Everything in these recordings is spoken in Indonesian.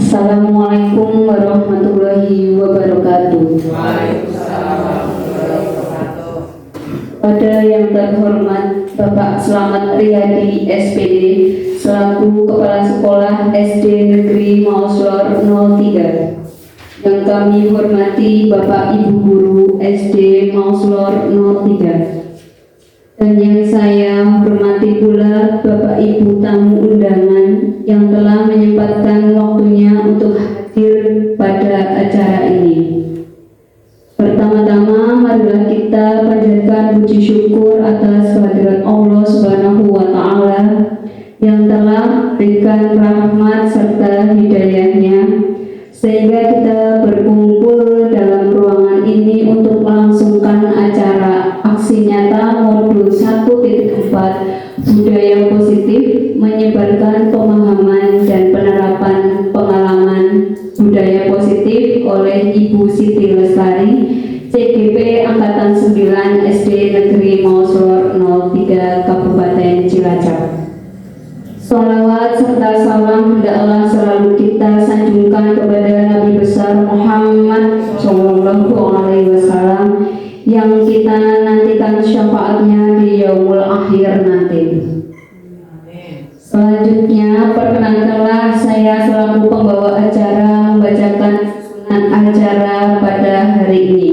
Assalamualaikum warahmatullahi wabarakatuh. Waalaikumsalam warahmatullahi wabarakatuh. Pada yang terhormat Bapak Slamet Riyadi SPD selaku Kepala Sekolah SD Negeri Mauslor 03. Yang kami hormati Bapak Ibu Guru SD Mauslor 03. Dan yang saya hormati pula Bapak Ibu tamu undangan yang telah menyempatkan waktunya untuk hadir pada acara ini. Pertama-tama marilah kita panjatkan puji syukur atas kehadirat Allah Subhanahu wa Ta'ala yang telah berikan rahmat serta hidayahnya sehingga kita berkumpul dalam ruangan ini untuk melangsungkan acara aksi nyata modul 1.4 budaya positif menyebarkan pemahaman dan penerapan pengalaman budaya positif oleh Ibu Siti Lestari CGP Angkatan 9 SD Negeri Mauslor 03 Kabupaten Cilacap. Sholawat serta salam hendaklah selalu kita sanjungkan kepada Nabi besar Muhammad Shallallahu Alaihi Wasallam yang kita nantikan syafaatnya di yaumul akhir nanti. Selanjutnya perkenankanlah saya selaku pembawa acara membacakan susunan acara pada hari ini.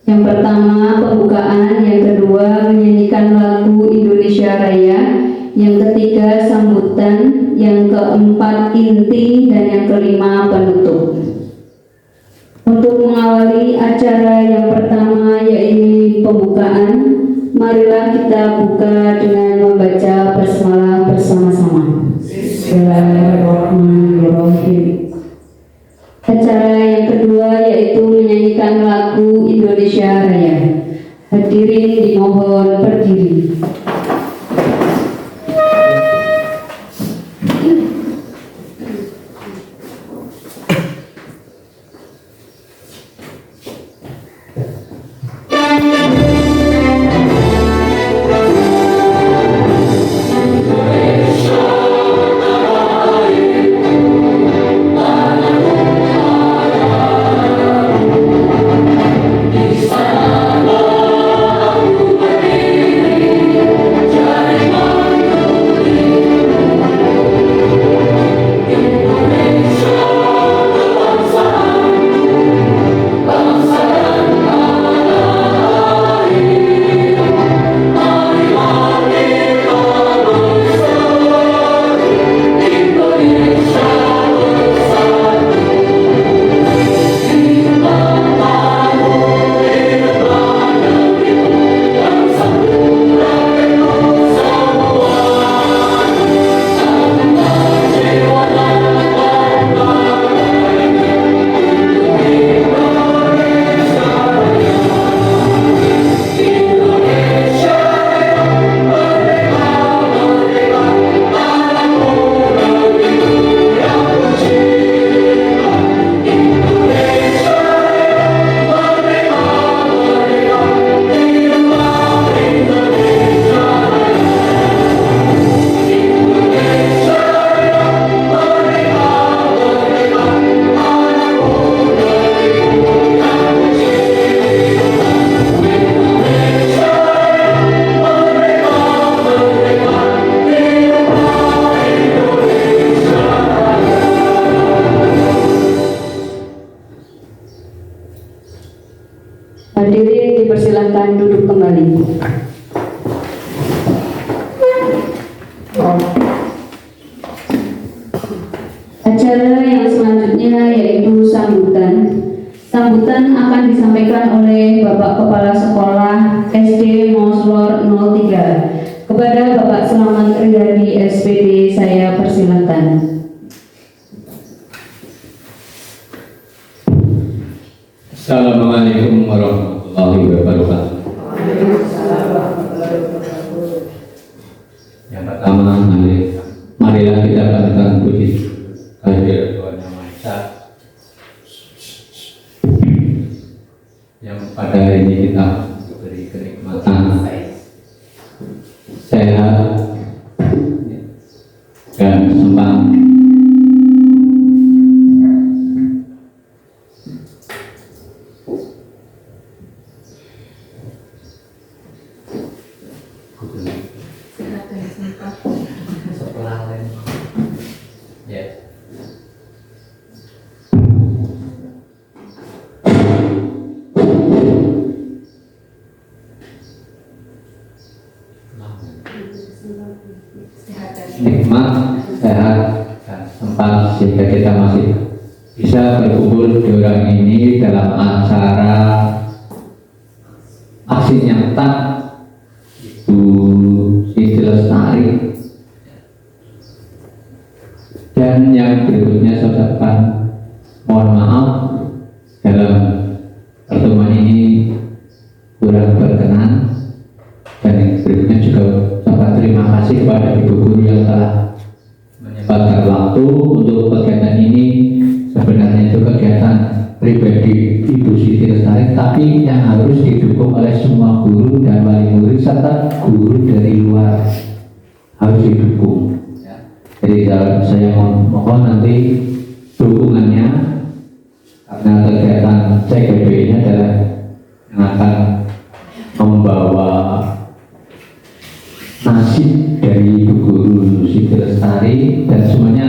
Yang pertama pembukaan, yang kedua menyanyikan lagu Indonesia Raya, yang ketiga sambutan, yang keempat inti, dan yang kelima penutup. Untuk mengawali acara yang pertama yaitu pembukaan, marilah kita buka dengan membaca basmalah bersama-sama. Bismillahirrahmanirrahim. Acara yang kedua yaitu menyanyikan lagu Indonesia Raya. Hadirin dimohon berdiri. Hadirin dipersilakan duduk kembali. Acara yang selanjutnya yaitu sambutan. Sambutan akan disampaikan oleh Bapak Kepala Sekolah SD Mauslor 03. Kepada Bapak Slamet Riyadi SPD saya persilakan. Assalamualaikum warahmatullahi wabarakatuh. Yang pertama, marilah kita panjatkan puji kehadirat Tuhan Yang Maha Esa yang pada hari ini kita diberi kenikmatan sehat dan sempat sehingga kita masih bisa berkumpul di orang ini dalam acara aksi nyata Ibu Siti Lestari. Dan yang berikutnya saya ucapkan mohon maaf dalam pertemuan ini kurang berkenan, dan yang berikutnya juga ucapkan terima kasih kepada Ibu Guru yang telah menyempatkan waktu untuk kegiatan ini. Sebenarnya itu kegiatan pribadi Ibu Siti Lestari, tapi yang harus didukung oleh semua guru dan wali murid serta guru dari luar, harus didukung. Jadi saya mohon nanti dukungannya, karena kegiatan CGB ini adalah yang akan membawa nasib dari Ibu Guru Siti Lestari, dan semuanya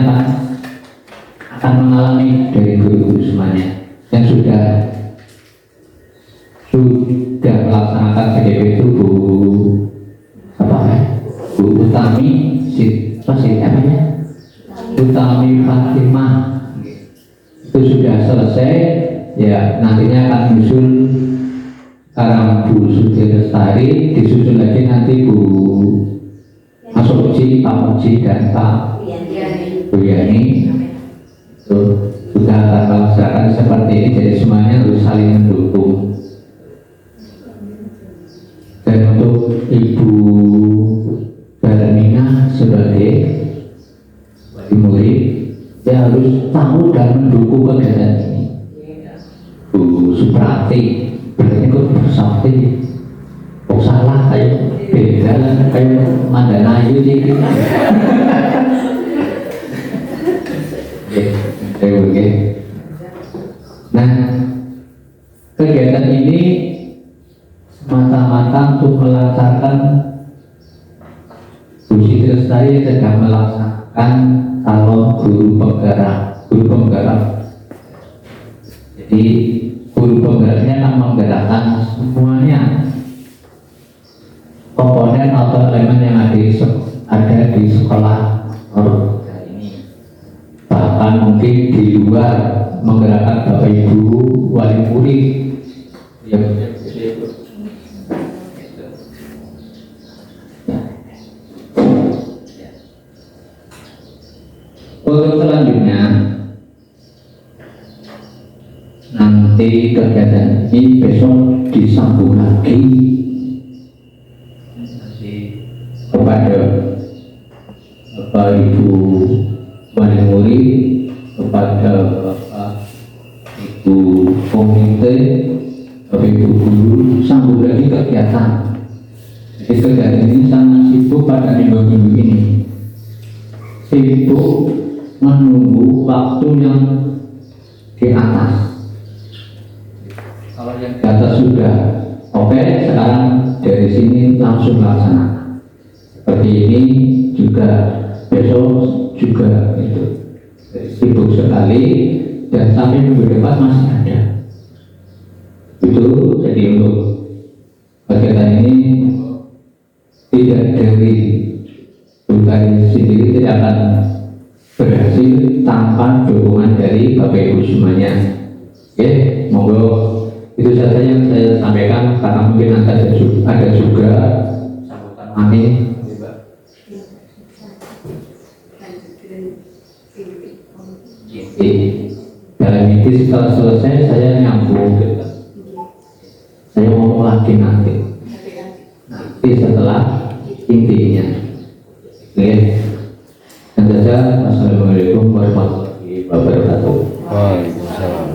akan mengalami dari guru-guru semuanya yang sudah melaksanakan CGB itu. Bu Utami Utami Fatimah itu sudah selesai ya, nantinya akan menyusul sekarang Bu Siti Lestari, disusul lagi nanti Bu Masukci, Pak Muji dan Pak Bu Yani itu sudah akan melaksanakan seperti ini. Jadi semuanya harus saling mendukung. Dan untuk Ibu Darmina sebagai wali murid, dia harus tahu dan mendukung kegiatan ini. Bu Suprati berarti kok bersakti, kok salah kayak beda kayak Mandana Ayu sih. Oke. Nah, kegiatan ini semata-mata untuk melancarkan Bu Siti Lestari yang sedang melaksanakan calon guru penggerak. Jadi guru penggeraknya akan menggerakkan semuanya komponen atau elemen yang ada di sekolah ini, bahkan mungkin di luar menggerakkan Bapak Ibu wali murid yang untuk selanjutnya nanti kegiatan ini besok disambung lagi kepada Bapak Ibu wali murid, kepada Bapak Ibu komite, Bapak Ibu guru, sambung lagi kegiatan. Jadi kegiatan ini sangat sibuk pada minggu-minggu ini, sibuk menunggu waktu yang di atas. Kalau yang di atas sudah oke, sekarang dari sini langsung laksanakan. Seperti ini juga besok juga itu sibuk sekali, dan sampai minggu depan masih ada. Itu jadi untuk kegiatan ini tidak dari bukan sendiri, tidak akan berhasil tanpa dukungan dari Bapak Ibu semuanya. Oke, monggo itu saja yang saya sampaikan, karena mungkin ada juga sambutan mami. Dalam ini setelah selesai saya nyambung, saya ngomong lagi nanti setelah intinya. Oke. Dan saja, Assalamualaikum warahmatullahi wabarakatuh. Waalaikumsalam.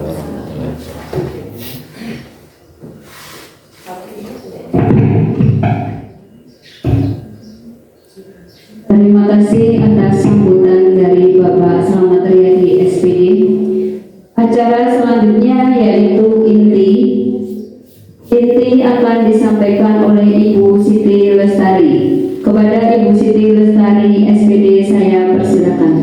Terima kasih atas sambutan dari Bapak Slamet Riyadi SPD. Acara selanjutnya yaitu inti. Inti akan disampaikan oleh Ibu Siti Lestari. Kepada Ibu Siti Lestari SPD saya persilakan.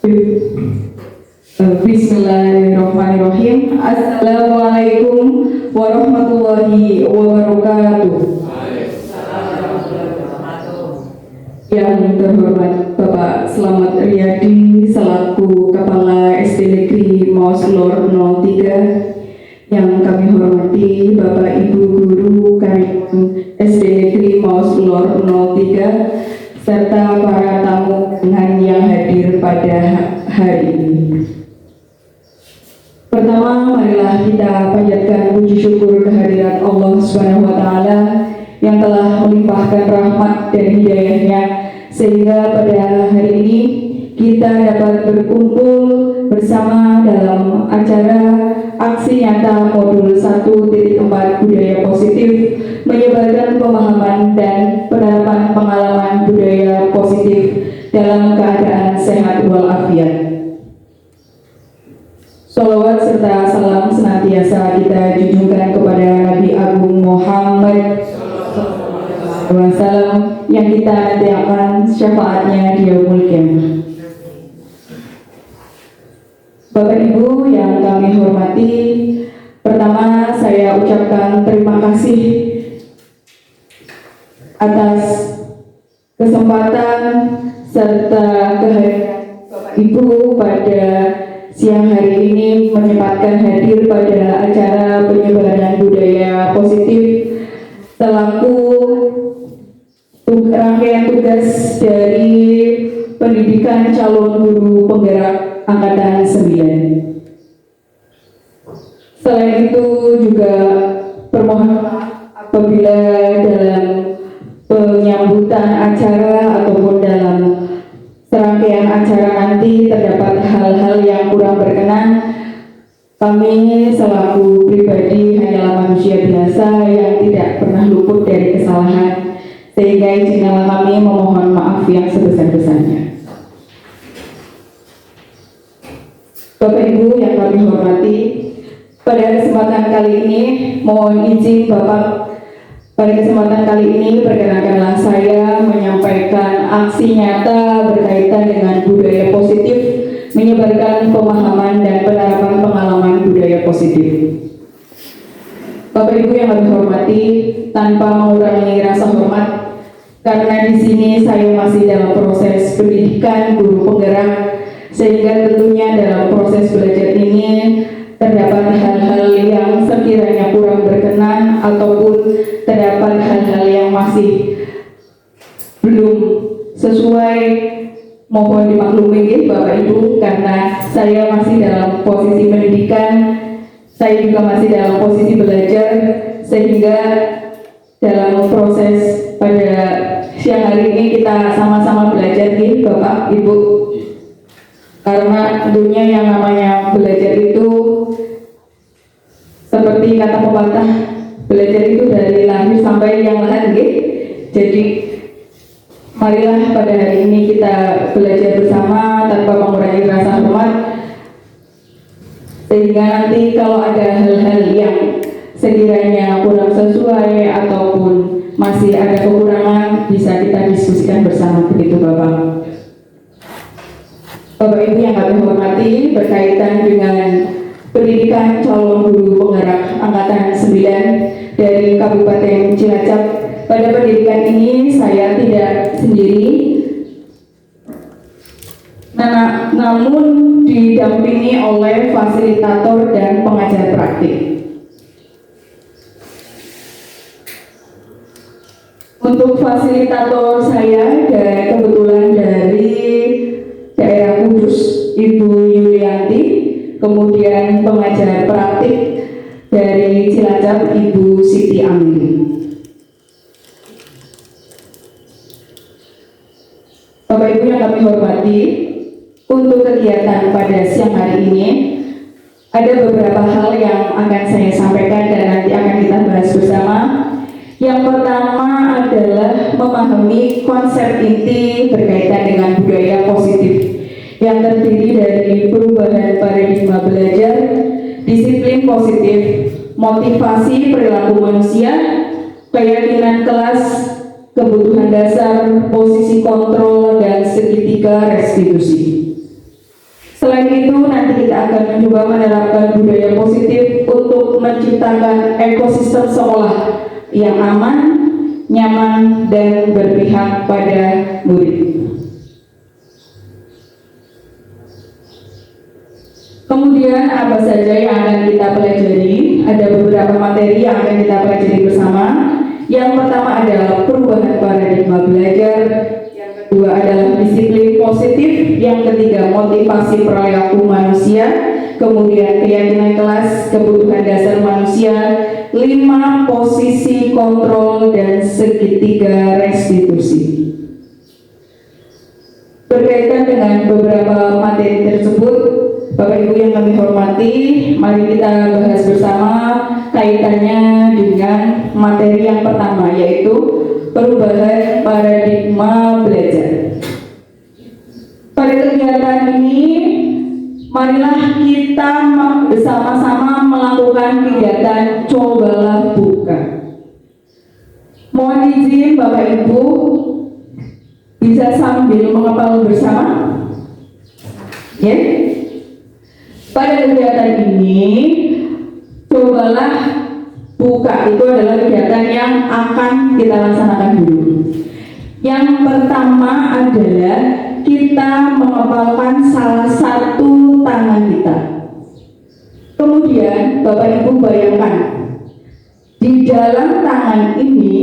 Bismillahirrahmanirrahim. Assalamualaikum warahmatullahi wabarakatuh. Yang terhormat Bapak Slamet Riyadi selaku Kepala SD Negeri Maus Lor 03, yang kami hormati Bapak Ibu Guru Karyawan SD Negeri Maus Lor 03, serta para tamu undangan yang hadir pada hari ini. Pertama, marilah kita panjatkan puji syukur kehadirat Allah Subhanahu wa Ta'ala yang telah melimpahkan rahmat dan hidayahnya sehingga pada hari ini kita dapat berkumpul bersama dalam acara aksi nyata modul 1.4 budaya positif menyebarkan pemahaman dan penerapan pengalaman budaya positif dalam keadaan sehat walafiat. Sholawat serta salam senantiasa kita junjungkan kepada Nabi Agung Muhammad SAW yang kita nanti akan syafaatnya di yaumul qiyamah. Bapak Ibu yang kami hormati, pertama saya ucapkan terima kasih atas kesempatan serta kehadiran Bapak Ibu pada siang hari ini menyempatkan hadir pada acara penyebaran budaya positif selaku rangkaian tugas dari pendidikan calon guru penggerak angkatan 9. Selain itu juga permohonan apabila dalam penyambutan acara ataupun dalam serangkaian acara nanti terdapat hal-hal yang kurang berkenan. Kami selaku pribadi hanyalah manusia biasa yang tidak pernah luput dari kesalahan, sehingga izinkanlah kami memohon maaf yang sebesar-besarnya. Bapak Ibu yang kami hormati, pada kesempatan kali ini mohon izin Bapak, pada kesempatan kali ini perkenankanlah saya menyampaikan aksi nyata berkaitan dengan budaya positif, menyebarkan pemahaman dan penerapan pengalaman budaya positif. Bapak Ibu yang kami hormati, tanpa mengurangi rasa hormat, karena di sini saya masih dalam proses pendidikan guru penggerak, sehingga tentunya dalam proses belajar ini terdapat hal-hal yang sekiranya kurang berkenan ataupun terdapat hal-hal yang masih belum sesuai, mohon dimaklumi ya Bapak Ibu, karena saya masih dalam posisi pendidikan, saya juga masih dalam posisi belajar, sehingga dalam proses pada siang hari ini kita sama-sama belajar ya Bapak Ibu, karena tentunya yang namanya belajar itu seperti kata pepatah, belajar itu dari lahir sampai yang lain ya. Jadi marilah pada hari ini kita belajar bersama tanpa mengurangi rasa hormat, sehingga nanti kalau ada hal-hal yang sekiranya kurang sesuai ataupun masih ada kekurangan bisa kita diskusikan bersama, begitu Bapak. Bapak Ibu yang kami hormati, berkaitan dengan pendidikan calon guru penggerak angkatan 9 dari Kabupaten Cilacap, pada pendidikan ini saya tidak sendiri, namun didampingi oleh fasilitator dan pengajar praktik. Untuk fasilitator saya kebetulan dari daerah Kudus, Ibu Yulianti, kemudian pengajar praktik dari Cilacap, Ibu Siti Amili. Bapak Ibu yang kami hormati, untuk kegiatan pada siang hari ini ada beberapa hal yang akan saya sampaikan dan nanti akan kita bahas bersama. Yang pertama adalah memahami konsep inti berkaitan dengan budaya positif yang terdiri dari perubahan paradigma belajar, disiplin positif, motivasi perilaku manusia, keyakinan kelas, kebutuhan dasar, posisi kontrol, dan segitiga restitusi. Selain itu, nanti kita akan mencoba menerapkan budaya positif untuk menciptakan ekosistem sekolah yang aman, nyaman, dan berpihak pada murid. Kemudian apa saja yang akan kita pelajari? Ada beberapa materi yang akan kita pelajari bersama. Yang pertama adalah perubahan paradigma belajar. Yang kedua adalah disiplin positif. Yang ketiga motivasi perilaku manusia. Kemudian keyakinan kelas, kebutuhan dasar manusia. 5 posisi kontrol dan segitiga restitusi. Berkaitan dengan beberapa materi tersebut, Bapak Ibu yang kami hormati, mari kita bahas bersama kaitannya dengan materi yang pertama, yaitu perubahan paradigma belajar. Pada kegiatan ini, marilah kita bersama-sama melakukan kegiatan cobalah buka. Mohon izin Bapak Ibu bisa sambil menghafal bersama. Ya. Pada kegiatan ini, cobalah buka itu adalah kegiatan yang akan kita laksanakan dulu. Yang pertama adalah kita menghafalkan salah satu tangan kita. Kemudian Bapak Ibu bayangkan, di dalam tangan ini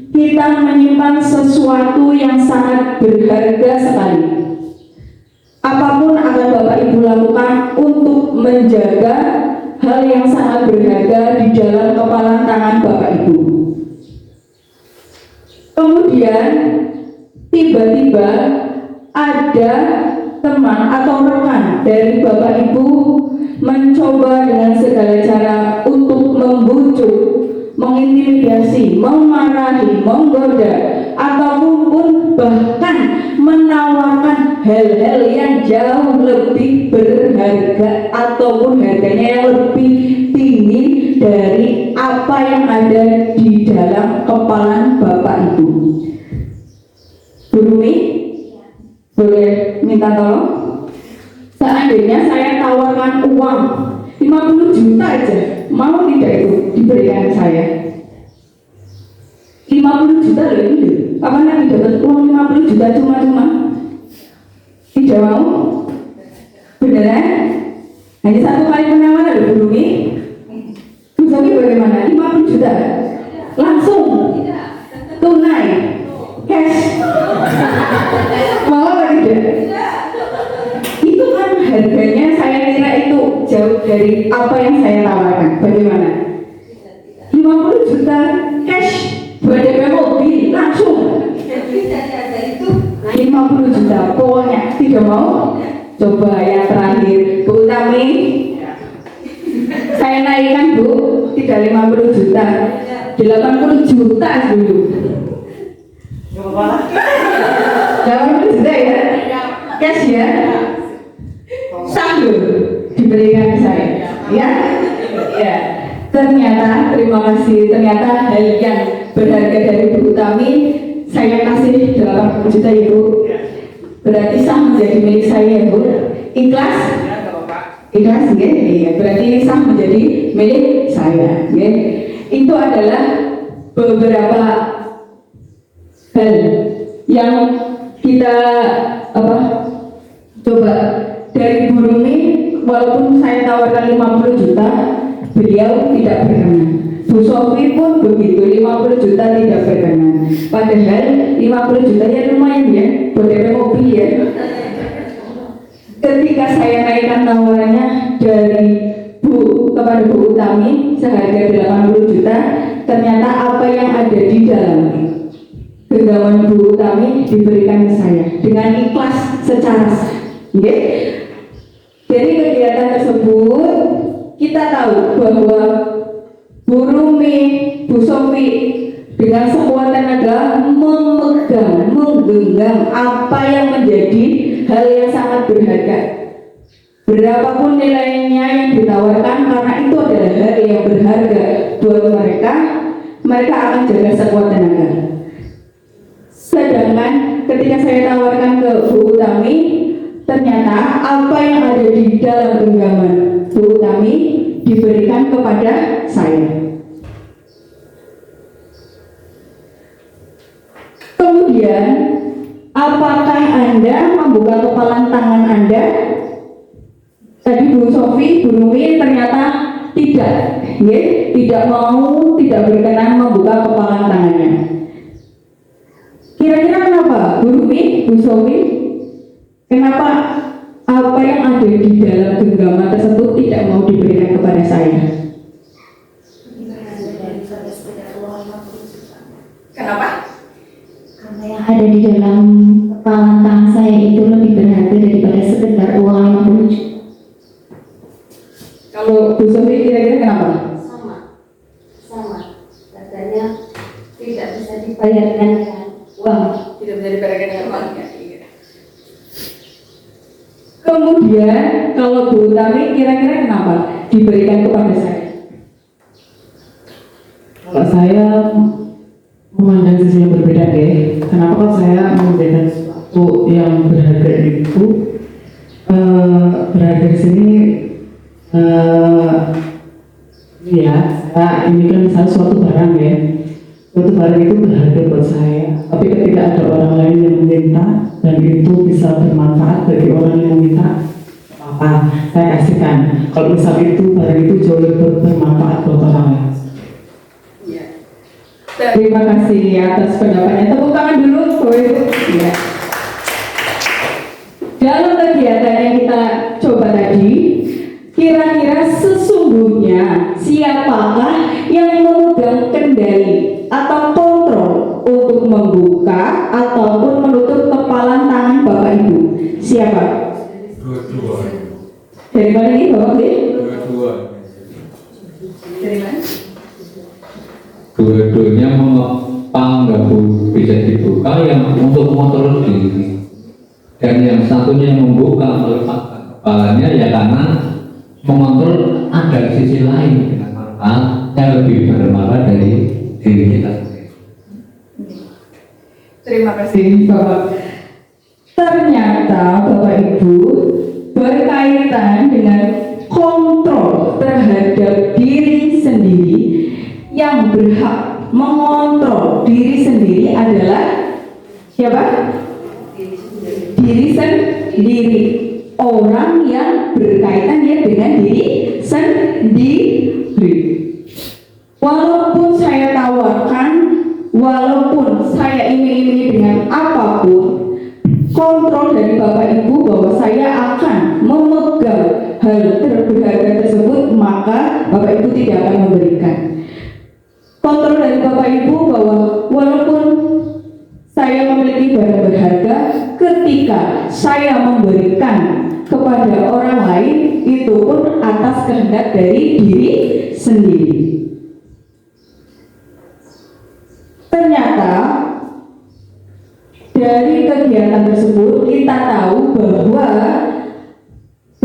kita menyimpan sesuatu yang sangat berharga sekali. Apapun akan Bapak Ibu lakukan untuk menjaga hal yang sangat berharga di dalam kepalan tangan Bapak Ibu. Kemudian tiba-tiba ada teman atau rekan dari Bapak Ibu mencoba dengan segala cara untuk membujuk, mengintimidasi, memarahi, menggoda, ataupun bahkan menawarkan hal-hal yang jauh lebih berharga ataupun harganya yang lebih tinggi dari apa yang ada di dalam kepala Bapak Ibu. Bu Rumi, boleh minta tolong? Seandainya saya tawarkan uang 50 juta aja, mau tidak itu diberikan saya? 50 juta loh ini. Kapan lagi dapat uang 50 juta cuma-cuma? Tidak mau? Beneran? Hanya satu kali penawaran loh Bu Rumi. Bu Sofi bagaimana? 50 juta? Langsung? Tunai? Cash? Mau apa tidak? Itu kan harganya saya kira itu jauh dari apa yang saya tawarkan. Bagaimana? 50 juta cash buat DP mobil langsung 50 juta pokoknya tidak mau. Coba yang terakhir Bu Utami, saya naikkan Bu, tidak 50 juta 80 juta dulu. 80 juta ya cash ya, sambil diberikan saya ya. Ya, ternyata terima kasih, ternyata hal yang berharga dari Bu Utami saya kasih 80 juta Ibu. Berarti sah menjadi milik saya Bu. Ikhlas? Ikhlas ya? Iya, berarti sah menjadi milik saya ya. Itu adalah beberapa hal yang kita coba dari Bu Rumi. Walaupun saya tawarkan 50 juta, beliau tidak berkenan. Bu Sofi pun begitu, 50 juta tidak berkenan. Padahal 50 juta ya lumayan ya, buat DP mobil ya. Ketika saya naikkan tawarannya dari Bu kepada Bu Utami seharga 80 juta, ternyata apa yang ada di dalam genggaman Bu Utami diberikan ke saya dengan ikhlas secara sah. Okay? Dari kegiatan tersebut kita tahu bahwa Bu Rumi, Bu Sofi dengan sekuat tenaga memegang, menggenggam apa yang menjadi hal yang sangat berharga. Berapapun nilainya yang ditawarkan, karena itu adalah hal yang berharga buat mereka, mereka akan jaga sekuat tenaga. Sedangkan ketika saya tawarkan ke Bu Utami, Ternyata apa yang ada di dalam genggaman Bu Utami diberikan kepada saya. Kemudian, apakah Anda membuka kepalan tangan Anda? Tadi Bu Sofi, Bu Numi ternyata tidak, ya, tidak berkenan membuka kepalan tangannya. Kira-kira kenapa, Bu Numi, Bu Sofi? Kenapa apa yang ada di dalam genggaman tersebut tidak mau diberikan kepada saya? Kenapa? Karena yang ada di dalam kepala tangan saya itu lebih berharga daripada sekedar uang 50 juta. Kalau Bu Sofi kira-kira kenapa? Sama. Katanya tidak bisa dibayarkan dengan uang. Tidak bisa dibayarkan dengan uang. Kemudian kalau Bu Utami kira-kira kenapa diberikan kepada saya? Kalau saya memandang sisi yang berbeda deh. Kenapa kok saya memberikan sesuatu yang berharga itu? Berharga di sini ya, ini kan misalnya suatu barang ya. Suatu barang itu berharga buat saya. Tapi ketika ada orang lain yang meminta dan itu bisa bermanfaat bagi orang yang meminta, apa saya kasihkan. Kalau misal itu barang itu jauh lebih bermanfaat buat orang lain. Terima kasih atas pendapatnya. Tepuk tangan dulu, Bu Ibu. Ya. Dalam kegiatan yang kita coba tadi, kira-kira sesungguhnya siapakah yang memegang kendali atau kontrol untuk membuka ataupun menutup kepalan tangan Bapak Ibu? Siapa? Dua-dua. Dari mana ini Bapak Ibu? Dua-dua. Dari mana? Dua-duanya mengepang nggak bisa dibuka, yang untuk mengontrol diri, dan yang satunya yang membuka melepaskan kepalanya ya karena mengontrol ada sisi lain dengan manfaat yang lebih bermanfaat dari diri kita sendiri. Terima kasih Bapak. Ternyata Bapak Ibu berkaitan dengan kontrol terhadap diri sendiri. Yang berhak mengontrol diri sendiri adalah siapa? Diri sendiri. Orang yang berkaitan ya dengan diri sendiri. Walaupun saya tawarkan, walaupun saya iming-imingi dengan apapun, kontrol dari Bapak Ibu bahwa saya akan memegang hal berharga tersebut, maka Bapak Ibu tidak akan memberikan. Kontrol dari Bapak Ibu bahwa walaupun saya memiliki barang berharga, ketika saya memberikan kepada orang lain, itu pun atas kehendak dari diri sendiri. Ternyata dari kegiatan tersebut kita tahu bahwa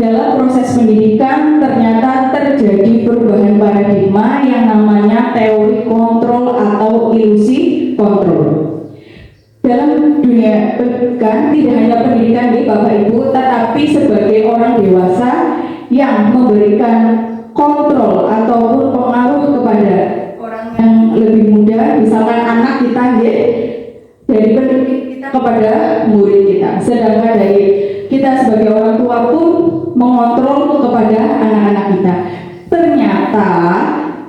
dalam proses pendidikan ternyata terjadi perubahan paradigma yang namanya teori kontrol atau ilusi kontrol. Dalam dunia pendidikan, tidak hanya pendidikan di Bapak Ibu, tetapi sebagai orang dewasa yang memberikan kontrol ataupun pengaruh kepada orang yang lebih muda, misalkan anak kita, dari pendidik kita kepada murid kita. Sedangkan dari kita sebagai orang tua pun mengontrol kepada anak-anak kita. Ternyata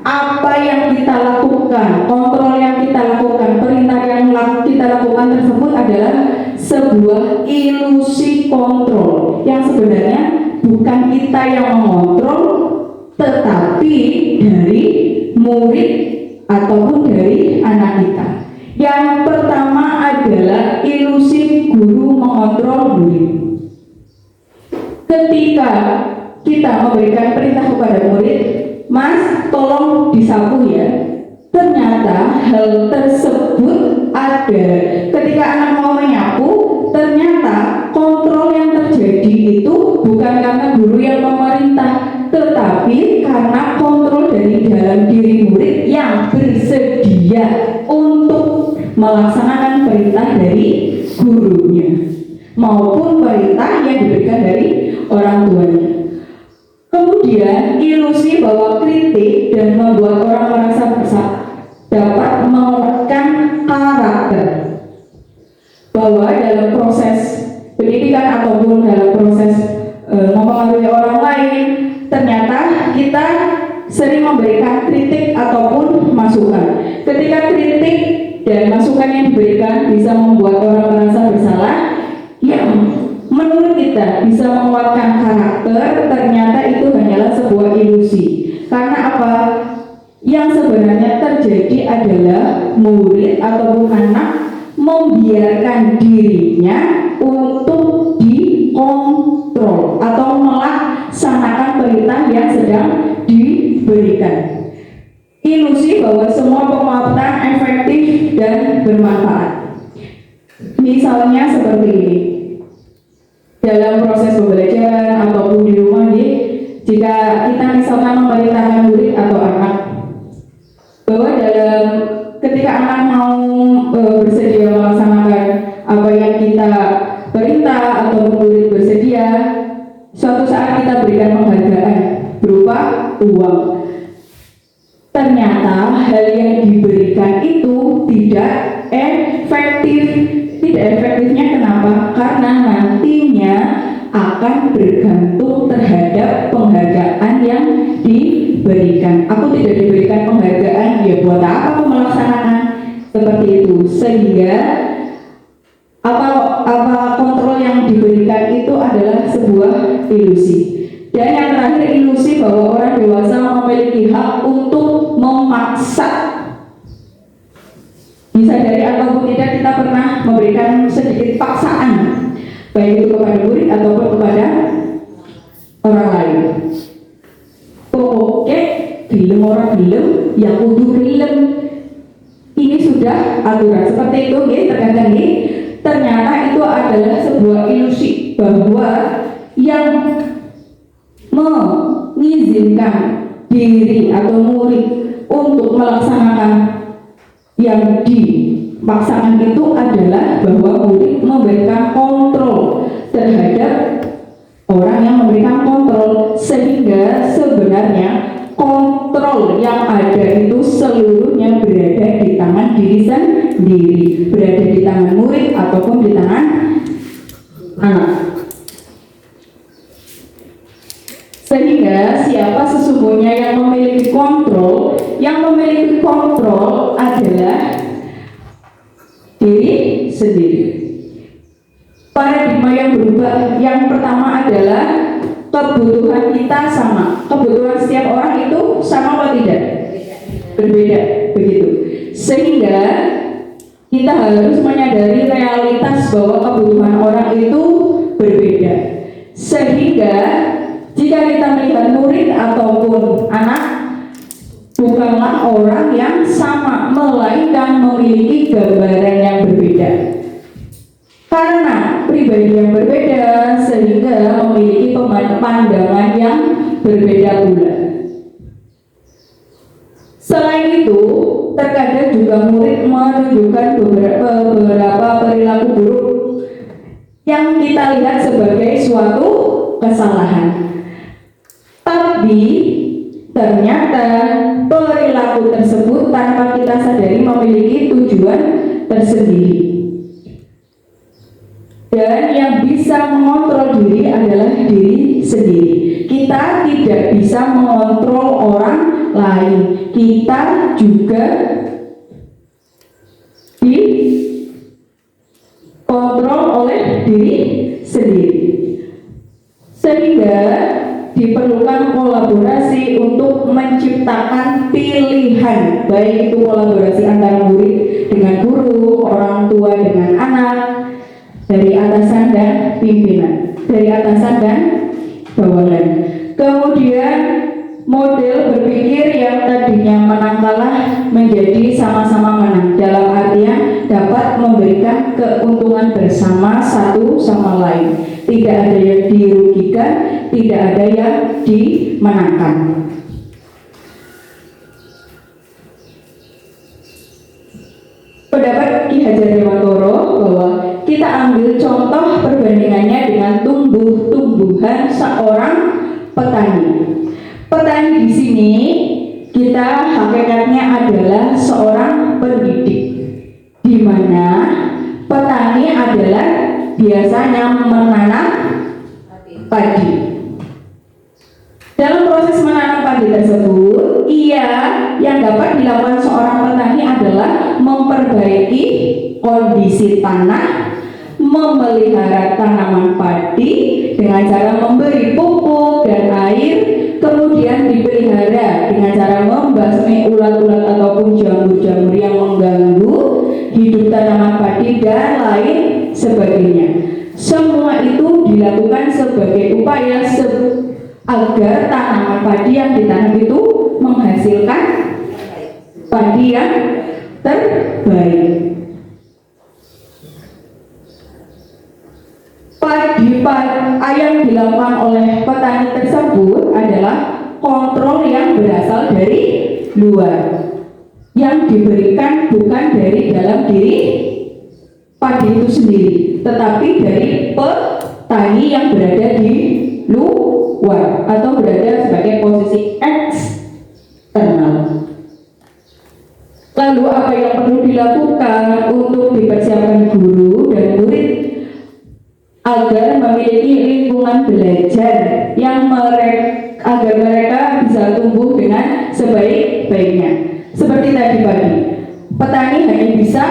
apa yang kita lakukan, kontrol yang kita lakukan, perintah yang kita lakukan tersebut adalah sebuah ilusi kontrol yang sebenarnya bukan kita yang mengontrol, tetapi dari murid ataupun dari anak kita. Yang pertama adalah ilusi guru mengontrol murid. Ketika kita memberikan perintah kepada murid, Mas, tolong disapu ya. Ternyata hal tersebut ada ketika anak mau menyapu. Ternyata kontrol yang terjadi itu bukan karena guru yang memerintah, tetapi karena kontrol dari dalam diri murid yang bersedia untuk melaksanakan perintah dari gurunya maupun perintah yang diberikan ilusi bahwa kritik dan membuat orang merasa bersalah dapat menguatkan karakter, bahwa dalam proses pendidikan ataupun dalam proses mempengaruhi orang lain, ternyata kita sering memberikan kritik ataupun masukan. Ketika kritik dan masukan yang diberikan bisa membuat orang merasa bersalah, yang menurut kita bisa menguatkan karakter, ternyata itu hanyalah sebuah ilusi. Karena apa? Yang sebenarnya terjadi adalah murid ataupun anak membiarkan dirinya untuk dikontrol atau melaksanakan perintah yang sedang diberikan. Ilusi bahwa semua penguatan efektif dan bermanfaat. Misalnya seperti ini. Dalam proses pembelajaran ataupun di rumah, jika kita misalkan memerintahkan murid atau anak, bahwa dalam ketika anak mau bersedia melaksanakan apa yang kita perintah atau murid bersedia, suatu saat kita berikan penghargaan berupa uang. Ternyata hal yang diberikan itu tidak efektif. Tidak efektifnya kenapa? Karena nantinya akan bergantung terhadap penghargaan yang diberikan. Aku tidak diberikan penghargaan, ya buat apa aku melaksanakan seperti itu? Sehingga apa kontrol yang diberikan itu adalah sebuah ilusi. Dan yang terakhir, ilusi bahwa orang dewasa memiliki hak untuk memaksa. Disadari ataupun tidak, kita pernah memberikan sedikit paksaan, baik itu kepada murid ataupun kepada orang lain. Oke, gelem orang gelem, yang kudu gelem. Ini sudah aturan seperti itu, terkadang ternyata itu adalah sebuah ilusi bahwa yang mengizinkan diri atau murid untuk melaksanakan yang dipaksakan itu adalah bahwa murid memberikan kontrol terhadap orang yang memberikan kontrol, sehingga sebenarnya kontrol yang ada itu seluruhnya berada di tangan diri sendiri, berada di tangan murid ataupun di tangan anak. Sehingga siapa sesungguhnya yang memiliki kontrol? Yang memiliki kontrol adalah diri sendiri. Paradigma yang berubah, yang pertama adalah kebutuhan kita sama. Kebutuhan setiap orang itu sama atau tidak? Berbeda, begitu. Sehingga kita harus menyadari realitas bahwa kebutuhan orang itu berbeda. Sehingga jika kita melihat murid ataupun anak, bukanlah orang yang sama, melainkan memiliki gambaran yang berbeda. Karena pribadi yang berbeda, sehingga memiliki pandangan yang berbeda pula. Selain itu, terkadang juga murid menunjukkan beberapa perilaku buruk yang kita lihat sebagai suatu kesalahan. Tapi ternyata perilaku tersebut tanpa kita sadari memiliki tujuan tersendiri. Dan yang bisa mengontrol diri adalah diri sendiri. Kita tidak bisa mengontrol orang lain. Kita juga dikontrol oleh diri sendiri. Sehingga diperlukan kolaborasi untuk menciptakan pilihan, baik itu kolaborasi antara murid dengan guru, orang tua dengan anak, dari atasan dan pimpinan, dari atasan dan bawahan. Kemudian model berpikir yang tadinya menang kalah menjadi sama-sama menang, dalam artian dapat memberikan keuntungan bersama satu sama lain. Tidak ada yang dirugikan, tidak ada yang dimenangkan. Pendapat Ki Hajar Dewantoro bahwa kita ambil contoh perbandingannya dengan tumbuh-tumbuhan seorang petani. petani di sini kita hakikatnya adalah seorang pendidik, di mana petani adalah biasanya menanam padi. Dalam proses menanam padi tersebut, yang dapat dilakukan seorang petani adalah memperbaiki kondisi tanah, memelihara tanaman padi dengan cara memberi pupuk dan air, kemudian dipelihara dengan cara membasmi ulat-ulat ataupun jamur-jamur yang mengganggu hidup tanaman padi dan lain sebagainya. Semua itu dilakukan sebagai upaya agar tanaman padi yang ditanam itu menghasilkan padi yang terbaik. Yang dilakukan oleh petani tersebut adalah kontrol yang berasal dari luar, yang diberikan bukan dari dalam diri padi itu sendiri, tetapi dari petani yang berada di luar atau berada sebagai posisi eksternal. Lalu apa yang perlu dilakukan untuk dipersiapkan guru dan murid agar memiliki lingkungan belajar yang agar mereka bisa tumbuh dengan sebaik-baiknya? Seperti tadi pagi, petani hanya bisa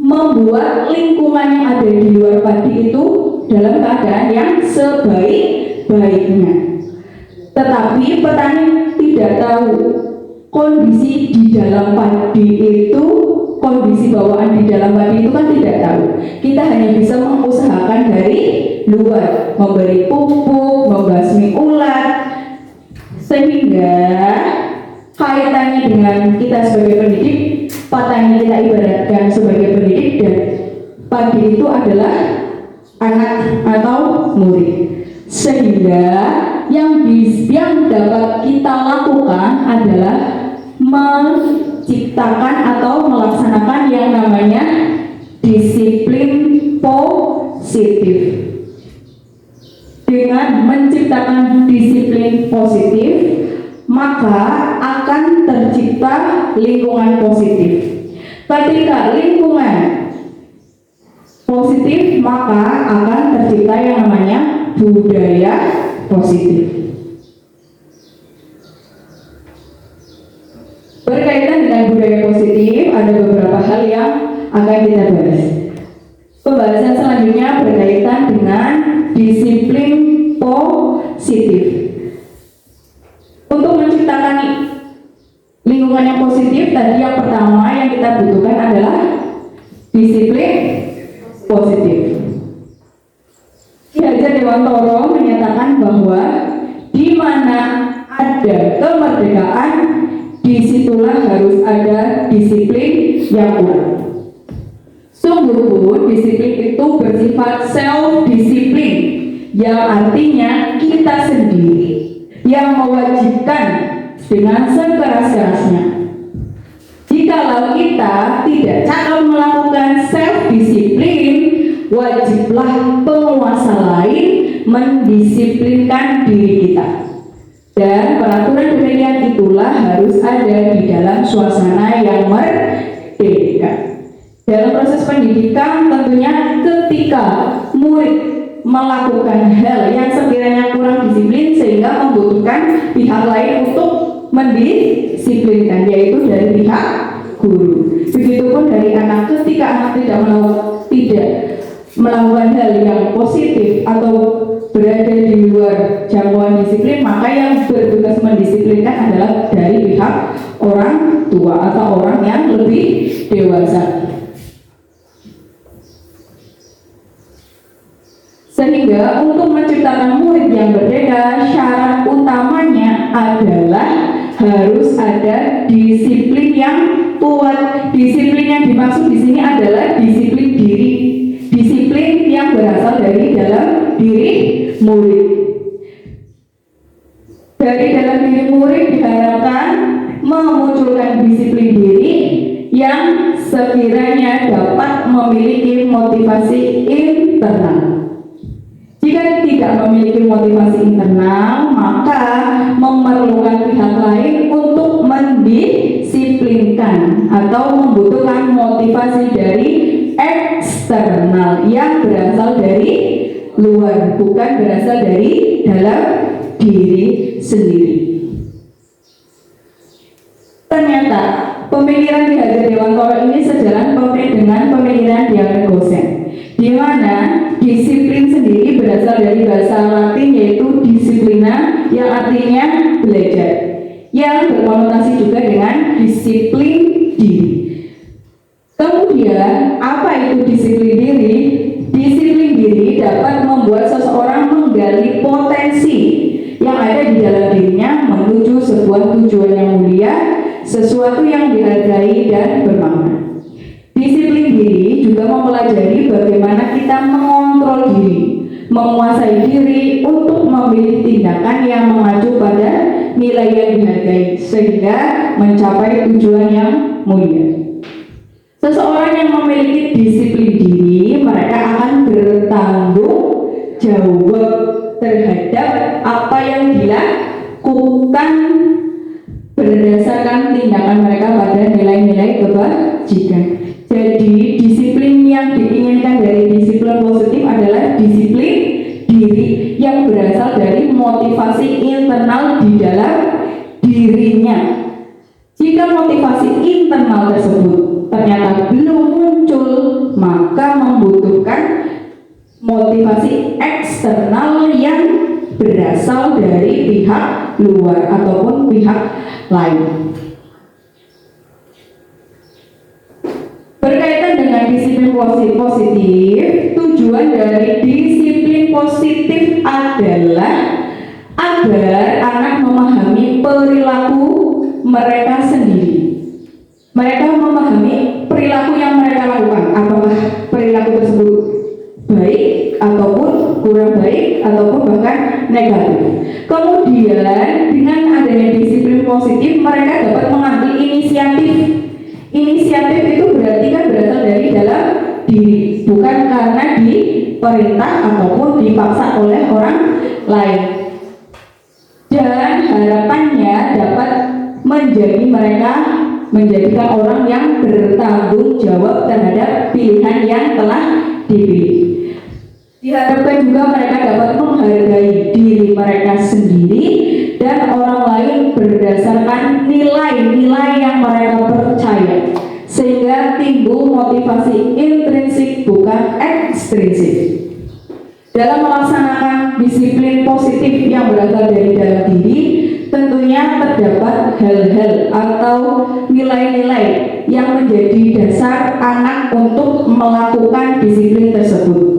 membuat lingkungan yang ada di luar padi itu dalam keadaan yang sebaik-baiknya. Tetapi petani tidak tahu kondisi di dalam padi itu, kondisi bawaan di dalam padi itu kan tidak tahu. Kita hanya bisa mengusahakan dari luar, memberi pupuk, membasmi ulat, sehingga kaitannya dengan kita sebagai pendidik, petani kita ibaratkan sebagai pendidik dan padi itu adalah anak atau murid. Sehingga yang dapat kita lakukan adalah menciptakan atau melaksanakan yang namanya disiplin positif. Dengan menciptakan disiplin positif, maka akan tercipta lingkungan positif. Ketika lingkungan positif, maka akan tercipta yang namanya budaya positif. Berkaitan dengan budaya positif, ada beberapa hal yang akan kita bahas. Pembahasan selanjutnya berkaitan dengan disiplin positif. Untuk menciptakan lingkungan yang positif, tadi yang pertama yang kita butuhkan adalah disiplin positif. Ki Hajar Dewantoro menyatakan bahwa di mana ada kemerdekaan, disitulah harus ada disiplin yang kuat. Sungguh pun disiplin itu bersifat self-disiplin, yang artinya kita sendiri yang mewajibkan dengan sekeras-kerasnya. Jikalau kita tidak cakap melakukan self-disiplin, wajiblah penguasa lain mendisiplinkan diri kita. Dan peraturan demikian itulah harus ada di dalam suasana yang merdeka. Dalam proses pendidikan tentunya ketika murid melakukan hal yang sekiranya kurang disiplin sehingga membutuhkan pihak lain untuk mendisiplinkan, yaitu dari pihak guru. Begitupun dari anak, ketika anak tidak melakukan hal yang positif atau berada di luar jangkauan disiplin, maka yang bertugas mendisiplinkan adalah dari pihak orang tua atau orang yang lebih dewasa. Sehingga untuk menciptakan murid yang berbeda, syarat utamanya adalah harus ada disiplin yang kuat. Disiplin yang dimaksud di sini adalah disiplin diri, disiplin yang berasal dari dalam diri murid. Dari dalam diri murid diharapkan memunculkan disiplin diri yang sekiranya dapat memiliki motivasi internal. Jika tidak memiliki motivasi internal, maka memerlukan pihak lain untuk mendisiplinkan atau membutuhkan motivasi dari eksternal yang berasal dari luar, bukan berasal dari dalam diri sendiri. Ternyata pemikiran Ki Hajar Dewantara ini sejalan konkret dengan pemikiran Dian Gosen, di mana disiplin sendiri berasal dari bahasa Latin yaitu disiplina yang artinya belajar, yang berkonotasi juga dengan disiplin diri. Kemudian apa itu disiplin diri? Disiplin diri dapat membuat seseorang menggali potensi yang ada di dalam dirinya menuju sebuah tujuan yang mulia, sesuatu yang dihargai dan bermakna. Disiplin diri juga mempelajari bagaimana kita mengontrol diri, menguasai diri untuk memilih tindakan yang mengacu pada nilai yang dihargai sehingga mencapai tujuan yang mulia. Seseorang yang memiliki disiplin diri, mereka akan bertanggung jawab terhadap apa yang dilakukan berdasarkan tindakan mereka pada nilai-nilai kebajikan. Jadi disiplin yang diinginkan dari disiplin positif adalah disiplin diri yang berasal dari motivasi internal di dalam dirinya. Jika motivasi internal tersebut ternyata belum muncul, maka membutuhkan motivasi eksternal yang berasal dari pihak luar ataupun pihak lain. Berkaitan dengan disiplin positif, tujuan dari disiplin positif adalah agar anak memahami perilaku mereka sendiri. Mereka memahami perilaku yang mereka lakukan, apakah perilaku tersebut baik ataupun kurang baik ataupun bahkan negatif. Kemudian dengan adanya disiplin positif, mereka dapat mengambil inisiatif. Inisiatif itu berarti kan berasal dari dalam diri, bukan karena diperintah ataupun dipaksa oleh orang lain. Dan harapannya dapat menjadikan orang yang bertanggung jawab terhadap pilihan yang telah dipilih. Diharapkan juga mereka dapat menghargai diri mereka sendiri dan orang lain berdasarkan nilai-nilai yang mereka percaya, sehingga timbul motivasi intrinsik bukan ekstrinsik. Dalam melaksanakan disiplin positif yang berasal dari dalam diri, tentunya terdapat hal-hal atau nilai-nilai yang menjadi dasar anak untuk melakukan disiplin tersebut.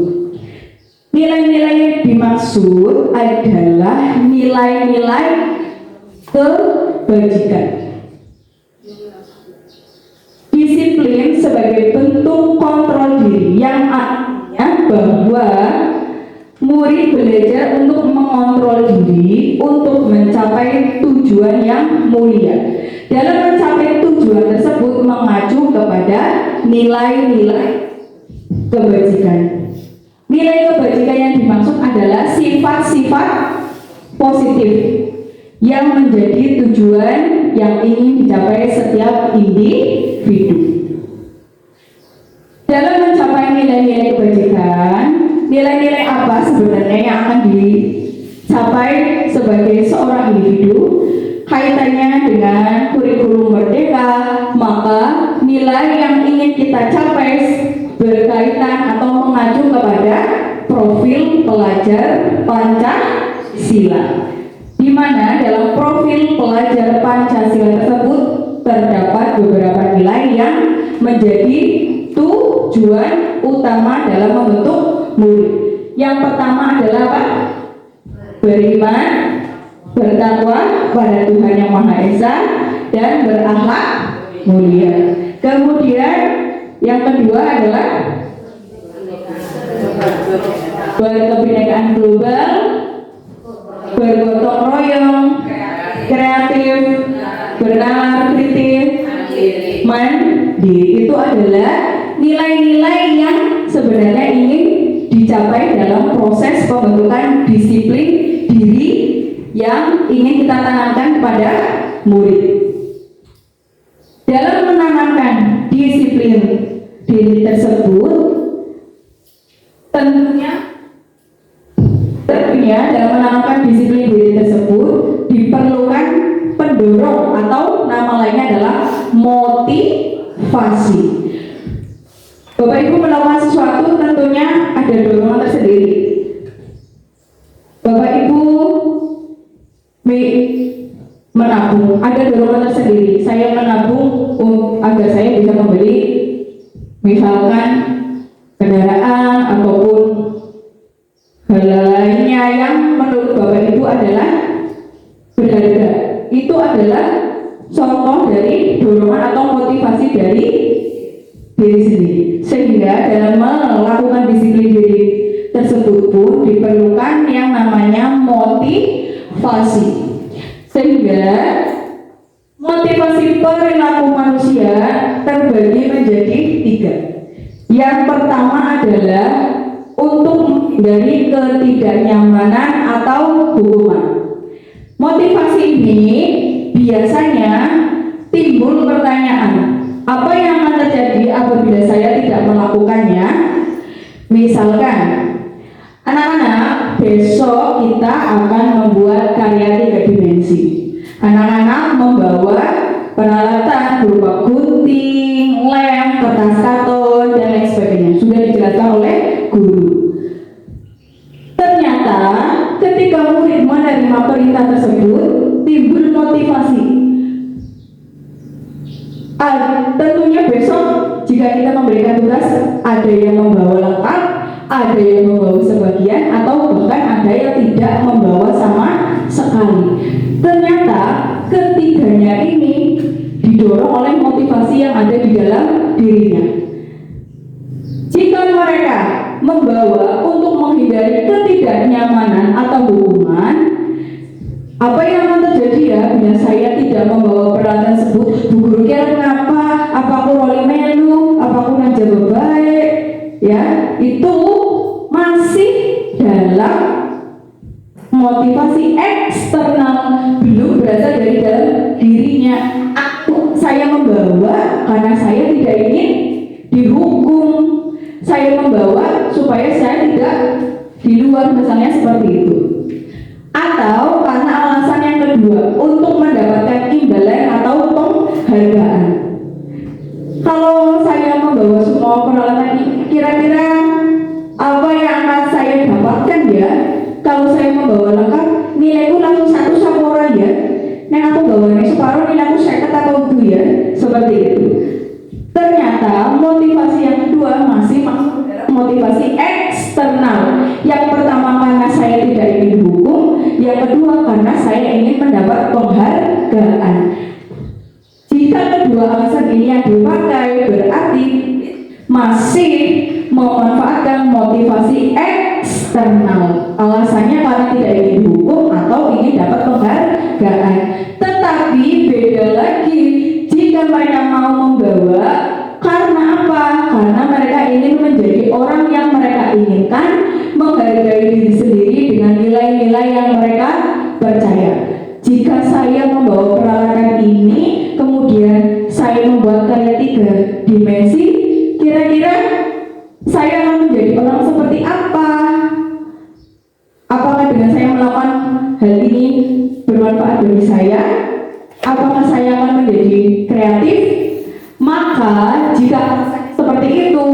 Nilai-nilai yang dimaksud adalah nilai-nilai kebajikan. Disiplin sebagai bentuk kontrol diri yang artinya bahwa murid belajar untuk mengontrol diri untuk mencapai tujuan yang mulia. Dalam mencapai tujuan tersebut mengacu kepada nilai-nilai kebajikan. Nilai kebajikan yang dimaksud adalah sifat-sifat positif yang menjadi tujuan yang ingin dicapai setiap individu. Dalam mencapai nilai-nilai kebajikan, nilai-nilai apa sebenarnya yang akan dicapai sebagai seorang individu? Kaitannya dengan kurikulum merdeka, maka nilai yang ingin kita capai berkaitan atau mengacu kepada profil pelajar Pancasila, di mana dalam profil pelajar Pancasila tersebut terdapat beberapa nilai yang menjadi tujuan utama dalam membentuk murid. Yang pertama adalah apa? Beriman, bertakwa pada Tuhan Yang Maha Esa, dan berakhlak mulia. Kemudian yang kedua adalah berkebinekaan global, bergotong royong, kreatif, bernalar kritis, mandiri. Itu adalah nilai-nilai yang sebenarnya ingin dicapai dalam proses pembentukan disiplin diri yang ingin kita tanamkan kepada murid. Dalam menanamkan disiplin diri tersebut, tentunya dalam menanamkan disiplin diri tersebut diperlukan pendorong atau nama lainnya adalah motivasi. Bapak Ibu melakukan sesuatu tentunya ada dorongan tersendiri. Bapak Ibu menabung, ada dorongan tersendiri. Saya menabung agar saya bisa membeli misalkan kendaraan ataupun hal lainnya yang menurut Bapak Ibu adalah berharga. Itu adalah contoh dari dorongan atau motivasi dari diri sendiri. Sehingga dalam melakukan disiplin diri tersebut pun diperlukan yang namanya motivasi. Sehingga motivasi perilaku manusia terbagi menjadi 3. Yang pertama adalah untuk menghindari ketidaknyamanan atau hukuman. Motivasi ini biasanya timbul pertanyaan, apa yang akan terjadi apabila saya tidak melakukannya? Misalkan, anak-anak, besok kita akan membuat karya 3 dimensi. Anak-anak membawa peralatan berupa gunting, lem, kertas karton, dan lain sebagainya. Sudah dijelaskan oleh guru. Ternyata ketika murid menerima perintah tersebut, timbul motivasi. Tentunya besok jika kita memberikan tugas, ada yang membawa lengkap, ada yang membawa sebagian, atau bahkan ada yang tidak membawa sama sekali. Ternyata ketiganya ini didorong oleh motivasi yang ada di dalam dirinya. Jika mereka membawa untuk menghindari ketidaknyamanan atau hukuman, apa yang akan terjadi ya bila saya tidak membawa peralatan tersebut? Bu guru kira kenapa? Apa aku roli melu? Apa aku najaga baik? Ya, itu masih dalam motivasi eksternal, belum berasal dari dalam dirinya. Saya membawa karena saya tidak ingin dihukum. Saya membawa supaya saya tidak di luar, misalnya seperti itu. Atau karena alasan yang kedua, untuk mendapatkan imbalan atau penghargaan. Kalau saya membawa semua peralatan ini, kira-kira apa yang akan saya dapatkan ya? Kalau saya membawa lengkap, nilaiku langsung 1 sapora ya. Nah aku bawa separuh, nilaiku 50 atau itu ya, seperti itu. Ternyata motivasi yang kedua masih masuk dalam motivasi eksternal. Yang pertama karena saya tidak ingin dihukum, yang kedua karena saya ingin mendapat penghargaan. Jika kedua alasan ini yang dipakai, berarti masih memanfaatkan motivasi eksternal. Alasannya karena tidak ingin dihukum atau ingin dapat penghargaan. Tetapi beda lagi jika mereka mau membawa karena apa? Karena mereka ingin menjadi orang yang mereka inginkan, menghargai diri sendiri dengan nilai-nilai yang mereka percaya. Jika saya membawa peralatan ini, kemudian saya membuat karya 3 dimensi, kira-kira saya akan menjadi orang seperti apa? Apakah dengan saya melakukan hal ini bermanfaat bagi saya? Apakah saya akan menjadi kreatif? Maka jika seperti itu,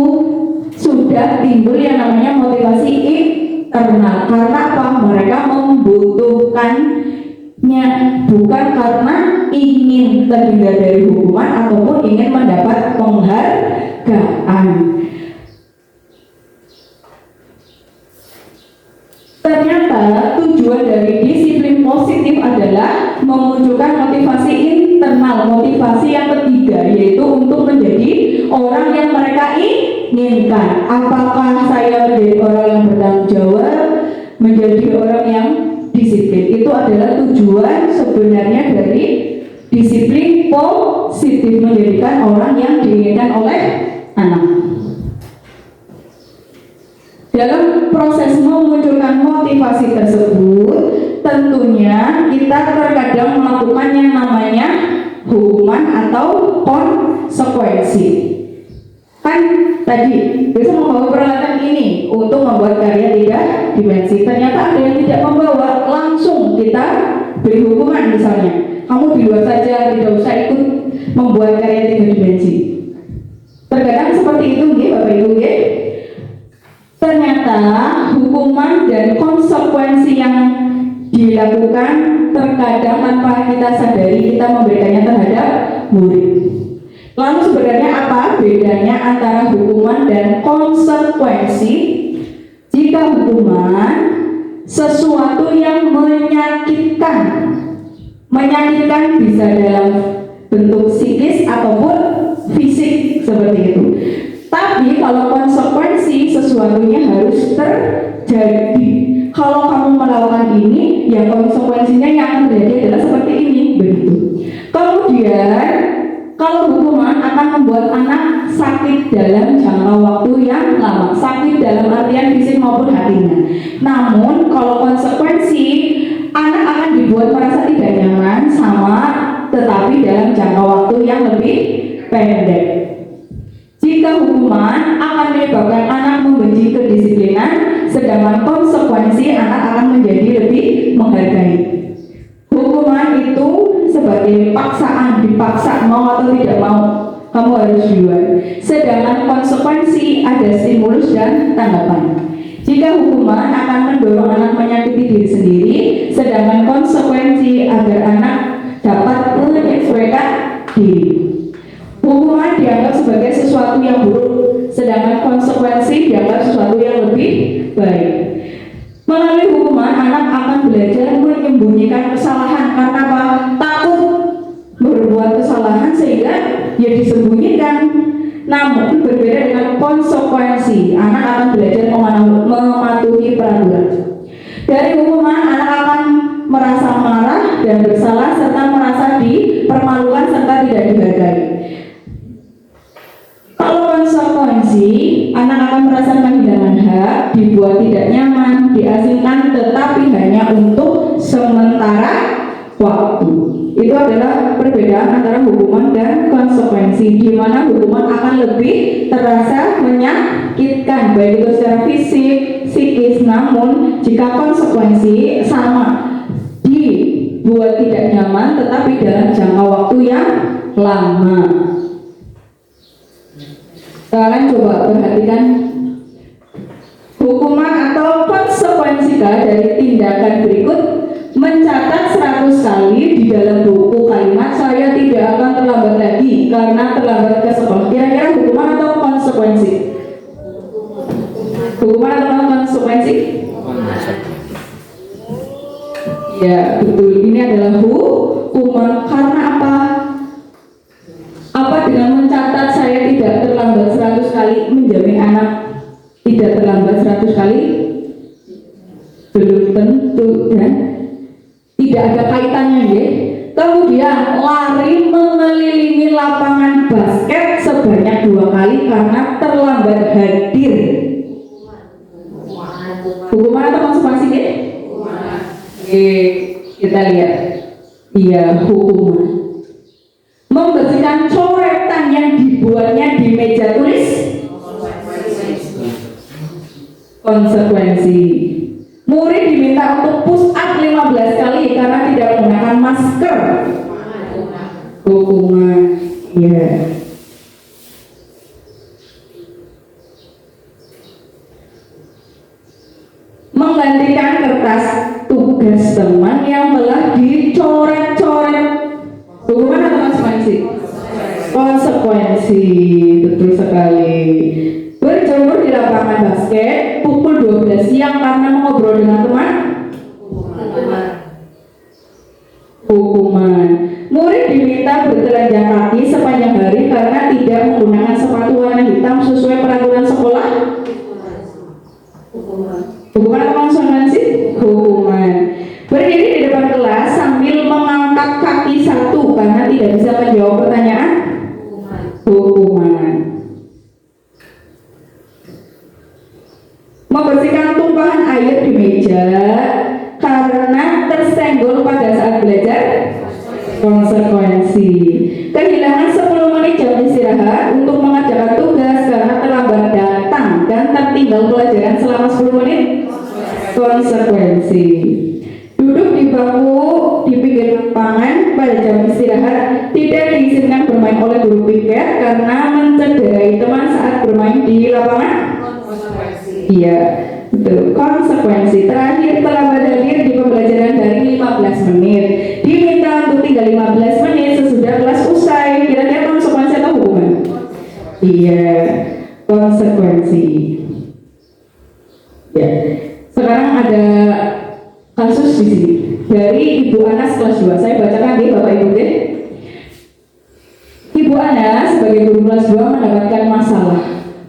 sudah timbul yang namanya motivasi internal. Karena apa? Mereka membutuhkannya, bukan karena ingin terhindar dari hukuman ataupun ingin mendapat penghargaan. Ternyata tujuan dari disiplin positif adalah memunculkan motivasi internal, motivasi yang ketiga, yaitu untuk menjadi orang yang mereka inginkan. Apakah saya menjadi orang yang bertanggung jawab, menjadi orang yang disiplin? Itu adalah tujuan sebenarnya dari disiplin positif, menjadikan orang yang diinginkan oleh anak. Dalam proses memunculkan motivasi tersebut, tentunya kita terkadang melakukan yang namanya hukuman atau konsekuensi. Kan tadi bisa membawa peralatan ini untuk membuat karya 3 dimensi. Ternyata ada yang tidak membawa, langsung kita beri hukuman. Misalnya kamu di luar saja, tidak usah ikut membuat karya 3 dimensi. Terkadang seperti itu nggih Bapak Ibu nggih. Ternyata hukuman dan konsekuensi yang dilakukan terkadang tanpa kita sadari kita memberikannya terhadap murid. Lalu sebenarnya apa bedanya antara hukuman dan konsekuensi? Jika hukuman sesuatu yang menyakitkan bisa dalam bentuk psikis ataupun fisik seperti itu. Tapi kalau konsekuensi sesuatunya harus terjadi. Kalau kamu melakukan ini, ya konsekuensinya yang akan terjadi adalah seperti ini, begitu. Kemudian kalau hukuman akan membuat anak sakit dalam jangka waktu yang lama, sakit dalam artian fisik maupun hatinya. Namun kalau konsekuensi, anak akan dibuat merasa tidak nyaman sama, tetapi dalam jangka waktu yang lebih pendek. Jika hukuman akan menyebabkan anak membenci kedisiplinan, sedangkan konsekuensi anak akan menjadi lebih menghargai. Hukuman itu sebagai paksaan, dipaksa mau atau tidak mau, kamu harus duluan. Sedangkan konsekuensi ada stimulus dan tanggapan. Jika hukuman akan mendorong anak menyakiti diri sendiri, sedangkan konsekuensi agar anak dapat menyesuaikan diri. Hukuman dianggap sebagai sesuatu yang buruk, sedangkan konsekuensi dianggap sesuatu yang lebih baik. Melalui hukuman, anak akan belajar menyembunyikan kesalahan karena apa? Takut berbuat kesalahan sehingga ya disembunyikan. Namun berbeda dengan konsekuensi, anak akan belajar mematuhi peraturan. Dari hukuman, anak akan merasa marah dan bersalah serta merasa dipermalukan serta tidak dihargai. Kalau konsekuensi, anak akan merasakan kehilangan hak, dibuat tidak nyaman, diasingkan, tetapi hanya untuk sementara waktu. Itu adalah perbedaan antara hukuman dan konsekuensi, di mana hukuman akan lebih terasa menyakitkan, baik itu secara fisik, psikis. Namun jika konsekuensi sama, dibuat tidak nyaman, tetapi dalam jangka waktu yang lama. Kalian coba perhatikan hukuman atau konsekuensi dari tindakan berikut. Mencatat 100 kali di dalam buku kalimat saya tidak akan terlambat lagi karena terlambat ke sekolah. Kira-kira hukuman atau konsekuensi? Hukuman atau konsekuensi? Ya betul, ini adalah hukuman. Karena apa? Apa dengan mencatat saya tidak terlambat 100 kali menjamin anak tidak terlambat 100 kali? Belum tentu ya. Tidak ada kaitannya ya. Kemudian lari mengelilingi lapangan basket sebanyak 2 kali karena terlambat hadir. Hukuman atau konsekuensi ya? Oke, kita lihat. Iya, hukuman. Membersihkan coretan yang dibuatnya di meja tulis, konsekuensi. Murid diminta untuk push up 15 kali karena tidak menggunakan masker, hukuman. Ya. Menggantikan kertas tugas teman yang telah dicoret-coret, hukuman atau konsekuensi? Konsekuensi, betul sekali. Berjemur di lapangan basket pukul 12 siang karena mengobrol dengan teman, hukuman. Murid diminta bertelanjang kaki sepanjang hari karena tidak menggunakan sepatu warna hitam sesuai peraturan sekolah, hukuman atau konsekuensi? Hukuman. Berdiri di depan kelas sambil mengangkat kaki satu karena tidak bisa menjawab pertanyaan, hukuman. Membersihkan tumpahan air di meja karena tersenggol pada saat bangku di pinggir lapangan pada jam istirahat, tidak diizinkan bermain oleh guru piket karena mencederai teman saat bermain di lapangan. Iya, betul. Konsekuensi terakhir terlambat hadir di pembelajaran dari 15 menit, diminta untuk tinggal 15 menit sesudah kelas usai. Kira-kira konsekuensi atau hukuman? Iya, konsekuensi. Ya, sekarang ada kasus di sini dari Ibu Anas kelas 2. Saya bacakan nih Bapak Ibu deh. Ibu Anas sebagai guru kelas 2 mendapatkan masalah.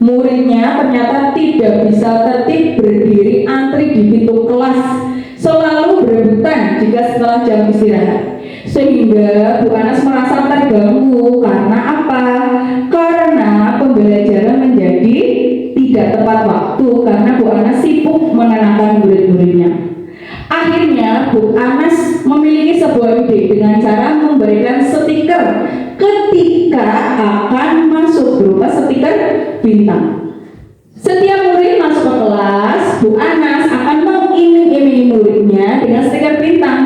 Muridnya ternyata tidak bisa tertib berdiri antri di pintu kelas, selalu berebutan jika setelah jam istirahat. Sehingga Bu Anas merasa terganggu karena apa? Karena pembelajaran menjadi tidak tepat waktu karena Bu Anas sibuk menenangkan murid-muridnya. Akhirnya Bu Anas memiliki sebuah ide dengan cara memberikan stiker ketika akan masuk berupa stiker bintang. Setiap murid masuk ke kelas, Bu Anas akan mengiming-imingi muridnya dengan stiker bintang.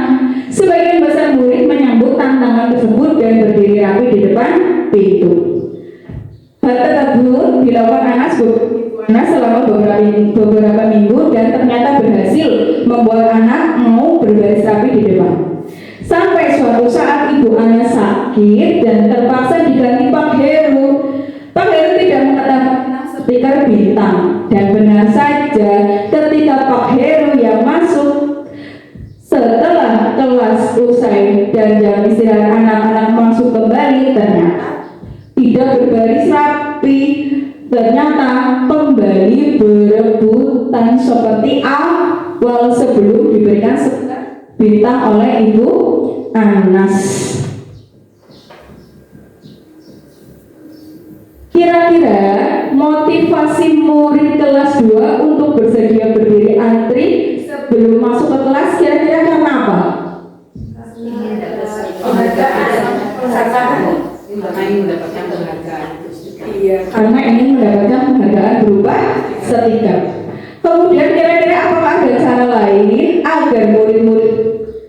Sebagian besar murid menyambut tantangan tersebut dan berdiri rapi di depan pintu. Hal tersebut dilakukan Anas selama beberapa minggu dan ternyata berhasil membuat anak mau berbaris rapi di depan. Sampai suatu saat Ibu Anas sakit dan terpaksa diganti Pak Heru. Pak Heru tidak mengetahui stiker bintang dan benar saja ketika Pak Heru yang masuk setelah kelas usai dan jam istirahat anak-anak masuk kembali, ternyata tidak berbaris rapi. Ternyata kembali berebutan seperti awal sebelum diberikan stiker bintang oleh Ibu Anas. Kira-kira motivasi murid kelas 2 untuk bersedia berdiri antri sebelum masuk ke kelas kira-kira karena apa? Iya, karena ingin mendapatkan penghargaan berupa stiker. Kemudian kira-kira apakah ada cara lain agar murid-murid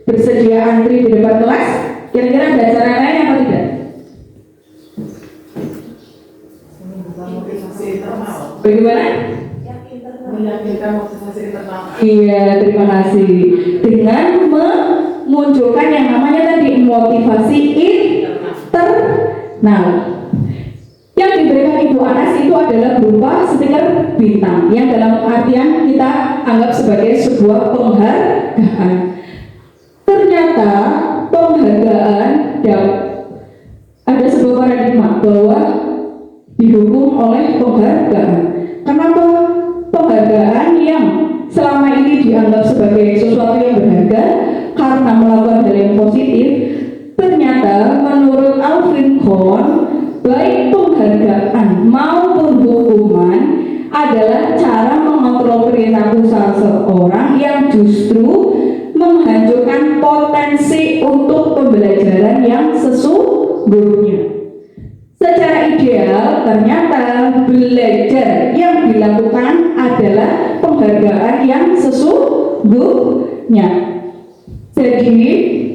bersedia antri di depan kelas? Kira-kira ada cara lain apa tidak? Bagaimana? Iya, terima kasih. Dengan memunculkan yang namanya tadi motivasi internal. Yang diberikan Ibu Anas itu adalah berupa stiker bintang yang dalam artian kita anggap sebagai sebuah penghargaan. Ternyata penghargaan ada sebuah paradigma bahwa dihukum oleh penghargaan. Kenapa? Penghargaan yang selama ini dianggap sebagai sesuatu yang berharga karena melakukan hal yang positif, ternyata menurut Alvin Kohn, baik penghargaan maupun hukuman adalah cara mengontrol perilaku seseorang yang justru menghancurkan potensi untuk pembelajaran yang sesungguhnya. Secara ideal, ternyata belajar yang dilakukan adalah penghargaan yang sesungguhnya. Jadi,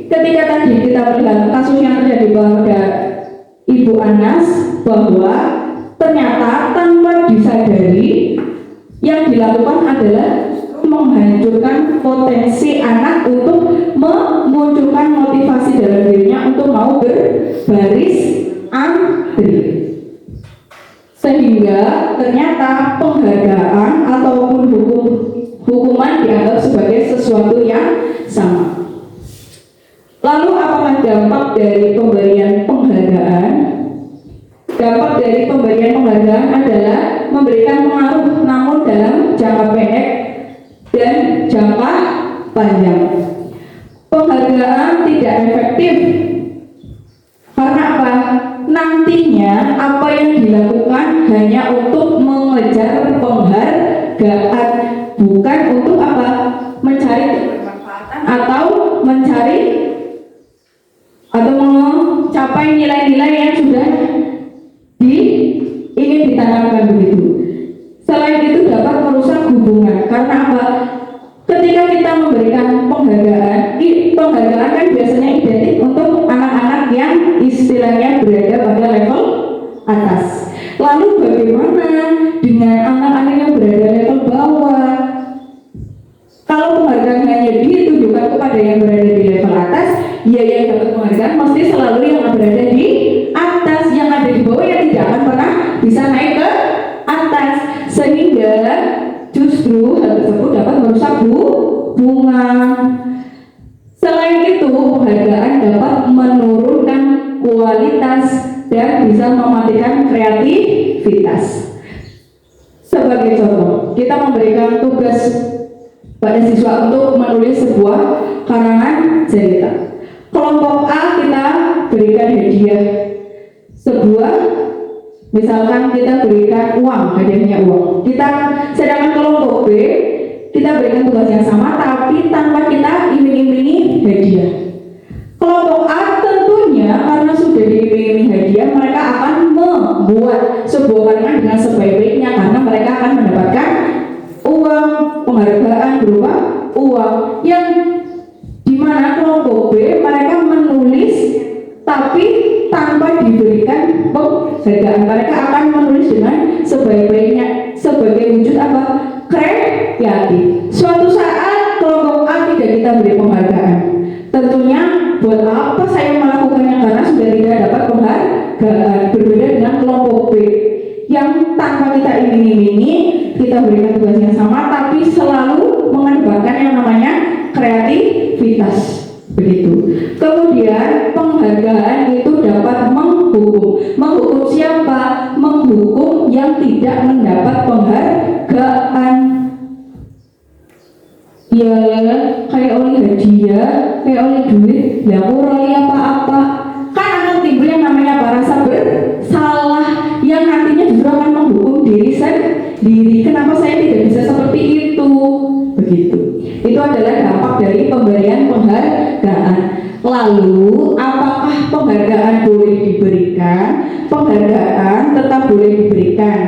ketika tadi kita melihat kasus yang terjadi pada Ibu Anas, bahwa ternyata tanpa disadari yang dilakukan adalah menghancurkan potensi anak untuk memunculkan motivasi dalam dirinya untuk mau berbaris antri. Sehingga ternyata penghargaan ataupun hukuman dianggap sebagai sesuatu yang sama. Lalu apakah dampak dari pemberian penghargaan? Dampak dari pemberian penghargaan adalah memberikan pengaruh namun dalam jangka pendek dan jangka panjang. Penghargaan tidak efektif karena apa? Nantinya apa yang dilakukan hanya untuk mengejar penghargaan, bukan untuk apa? Mencari kebermanfaatan atau mencari atau mencapai nilai-nilai yang sudah ingin ditanamkan begitu. Selain itu dapat merusak hubungan karena apa? Ketika kita memberikan penghargaan, penghargaan kan biasanya identik untuk anak-anak yang istilahnya berada pada level atas. Lalu bagaimana dengan anak-anak yang berada level bawah? Kalau penghargaan hanya ditujukan kepada yang berada di level atas, ya yang dapat penghargaan mesti selalu yang berada di atas. Yang ada di bawah ya tidak akan pernah bisa naik ke atas, sehingga justru hal tersebut dapat merusak hubungan. Selain itu, penghargaan dapat menurunkan kualitas dan bisa mematikan kreativitas. Sebagai contoh, kita memberikan tugas pada siswa untuk menulis sebuah karangan cerita. Kelompok A kita berikan hadiah sebuah, misalkan kita berikan uang, hadiahnya uang. Sedangkan kelompok B kita berikan tugas yang sama tapi tanpa kita iming-imingi hadiah. Kelompok A tentunya karena sudah diiming-imingi hadiah, mereka akan membuat sebuah karangan dengan sebaik-baiknya karena mereka akan mendapatkan uang, penghargaan berupa uang. Yang dimana kelompok B mereka menulis tapi tanpa diberikan penghargaan. Mereka akan menulis dengan sebaik-baiknya sebagai wujud apa? Kreatif. Suatu saat kelompok A tidak kita beri penghargaan. Tentunya buat apa saya melakukannya karena sudah tidak dapat penghargaan. Berbeda dengan kelompok B yang tanpa kita iming-imingi, kita berikan tugas yang sama tapi selalu mengedepankan yang namanya kreativitas. Begitu. Kemudian penghargaan itu dapat menghukum. Menghukum siapa? Menghukum yang tidak mendapat penghargaan. Ya kayak oleh hadiah, kayak oleh duit, ya oleh apa-apa. Kan akan timbul yang namanya rasa bersalah yang nantinya justru akan menghukum diri sendiri. Kenapa saya tidak bisa seperti itu? Begitu. Itu adalah dampak dari pemberian penghargaan. Lalu, apakah penghargaan boleh diberikan? Penghargaan tetap boleh diberikan,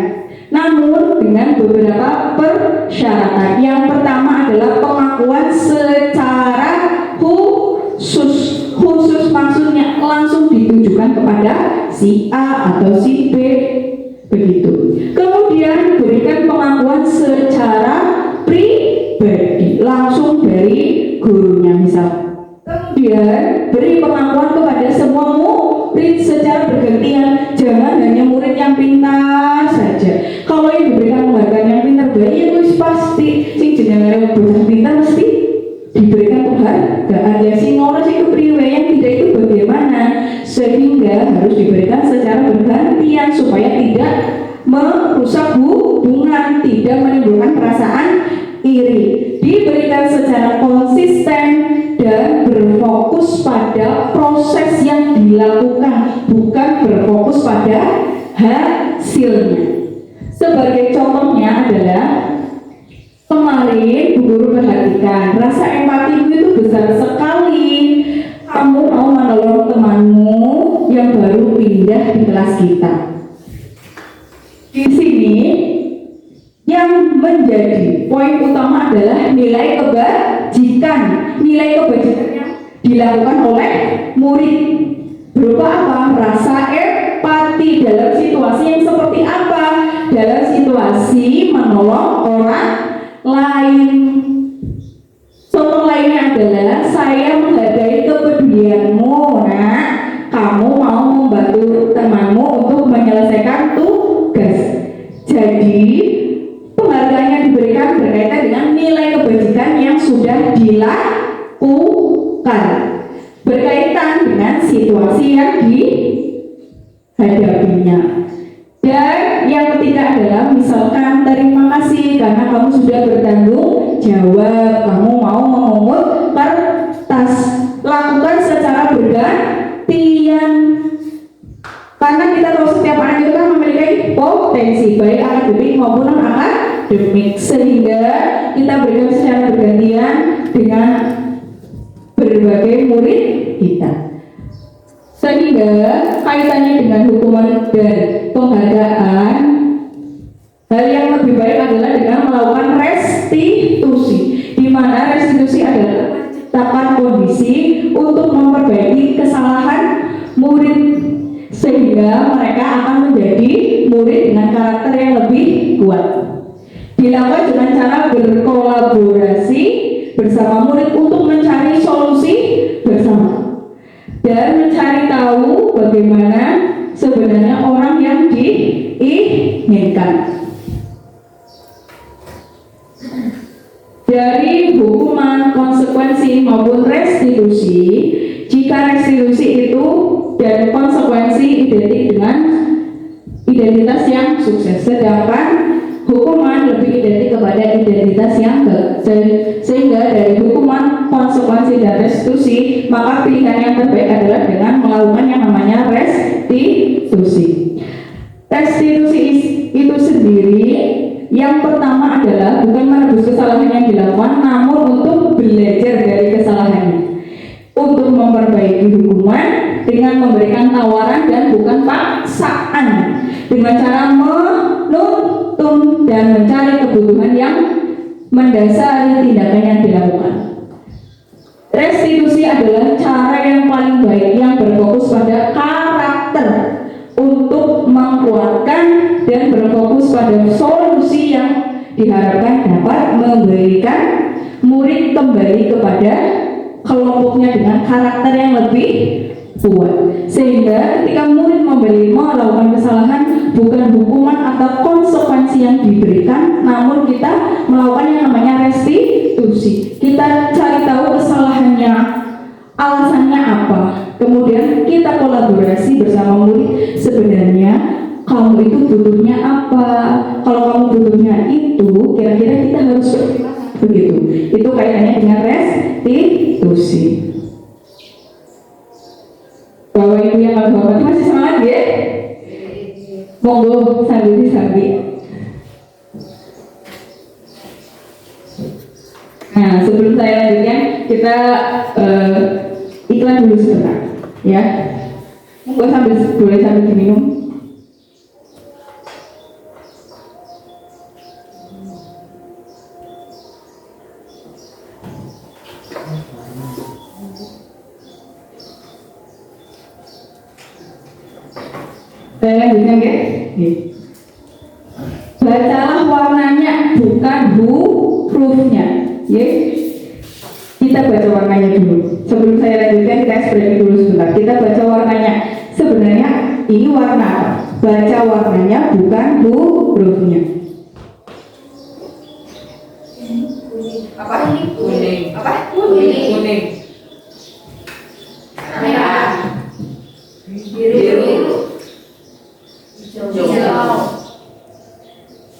namun dengan beberapa persyaratan. Yang pertama adalah pengakuan secara khusus. Khusus maksudnya langsung ditujukan kepada si A atau si B. Begitu. Kemudian berikan pengakuan secara pribadi, langsung dari gurunya misal. Kemudian beri pengakuan kepada semua murid secara bergantian. Jangan hanya murid yang pintar saja. Kalau yang diberikan penghargaan yang pintar, ya itu pasti sing jenenge dosen pintar mesti diberikan penghargaan. Ya sing ora sing kepriwe yang tidak itu bagaimana? Sehingga harus diberikan secara bergantian supaya tidak merusak hubungan, tidak menimbulkan perasaan iri. Diberikan secara konsisten dan berfokus pada proses yang dilakukan, bukan berfokus pada hasilnya. Sebagai contohnya adalah kemarin Bu Guru perhatikan rasa empati itu besar sekali. Kamu mau menolong temanmu yang baru pindah di kelas kita. Di sini yang menjadi poin utama adalah nilai kebajikan. Nilai kebajikan yang dilakukan oleh murid berupa apa? Rasa empati dalam situasi yang seperti apa? Dalam situasi menolong orang lain. Contoh lainnya adalah saya menghargai kepedulianmu, nak. Kamu mau membantu temanmu untuk menyelesaikan tugas. Jadi penghargaan yang diberikan berkaitan dengan nilai kebajikan yang sudah dilakukan, berkaitan dengan situasi yang dihadapinya. Dan yang ketiga adalah misalkan terima kasih karena kamu sudah bertanggung jawab, kamu mau memungut kertas. Lakukan secara bergantian. Karena kita tahu setiap anak itu kan memiliki potensi baik akademik maupun non akademik, sehingga kita berikan secara bergantian dengan berbagai murid kita. Sehingga kaitannya dengan hukuman dan penghargaan, hal yang lebih baik adalah dengan melakukan restitusi, di mana restitusi adalah menciptakan kondisi untuk memperbaiki kesalahan murid sehingga mereka akan menjadi murid dengan karakter yang lebih kuat. Dilakukan dengan cara berkolaborasi bersama murid untuk mencari solusi bersama dan mencari tahu bagaimana sebenarnya orang yang diinginkan. Dari hukuman, konsekuensi maupun restitusi, jika restitusi itu dan konsekuensi identik dengan identitas yang sukses, sedangkan hukuman lebih identik kepada identitas yang gagal. Sehingga dari hukuman, konsekuensi dan restitusi, maka pilihan yang terbaik adalah dengan melakukan yang namanya restitusi. Restitusi itu sendiri yang pertama adalah bukan menebus kesalahan yang dilakukan, namun untuk belajar dari kesalahannya, untuk memperbaiki hukuman dengan memberikan tawaran dan bukan paksaan, dengan cara menuntun dan mencari kebutuhan yang mendasari tindakan yang dilakukan. Restitusi adalah cara yang paling baik yang berfokus pada karakter untuk menguatkan dan berfokus pada solusi yang diharapkan dapat memberikan murid kembali kepada kelompoknya dengan karakter yang lebih kuat. Sehingga ketika murid melakukan kesalahan, bukan hukuman atau konsekuensi yang diberikan, namun kita melakukan yang namanya restitusi. Kita cari tahu kesalahannya, alasannya apa, kemudian kita kolaborasi bersama murid. Sebenarnya kamu itu butuhnya apa? Kalau kamu butuhnya itu, kira-kira kita harus begitu. Itu kaitannya dengan restitusi. Bapak Ibu yang kami hormati, masih semangat ya? Monggo sambil disambi. Nah, sebelum saya lanjutkan, kita iklan dulu sebentar, ya. Monggo boleh sambil diminum. Saya lanjutkan ya. Bacalah warnanya, bukan hurufnya. Ya. Kita baca warnanya dulu. Sebelum saya lanjutkan, kita ekspresi dulu sebentar. Kita baca warnanya. Sebenarnya ini warna apa? Baca warnanya, bukan hurufnya. Apa ini? Kuning. Apa? Kuning. Merah. Biru. Hijau.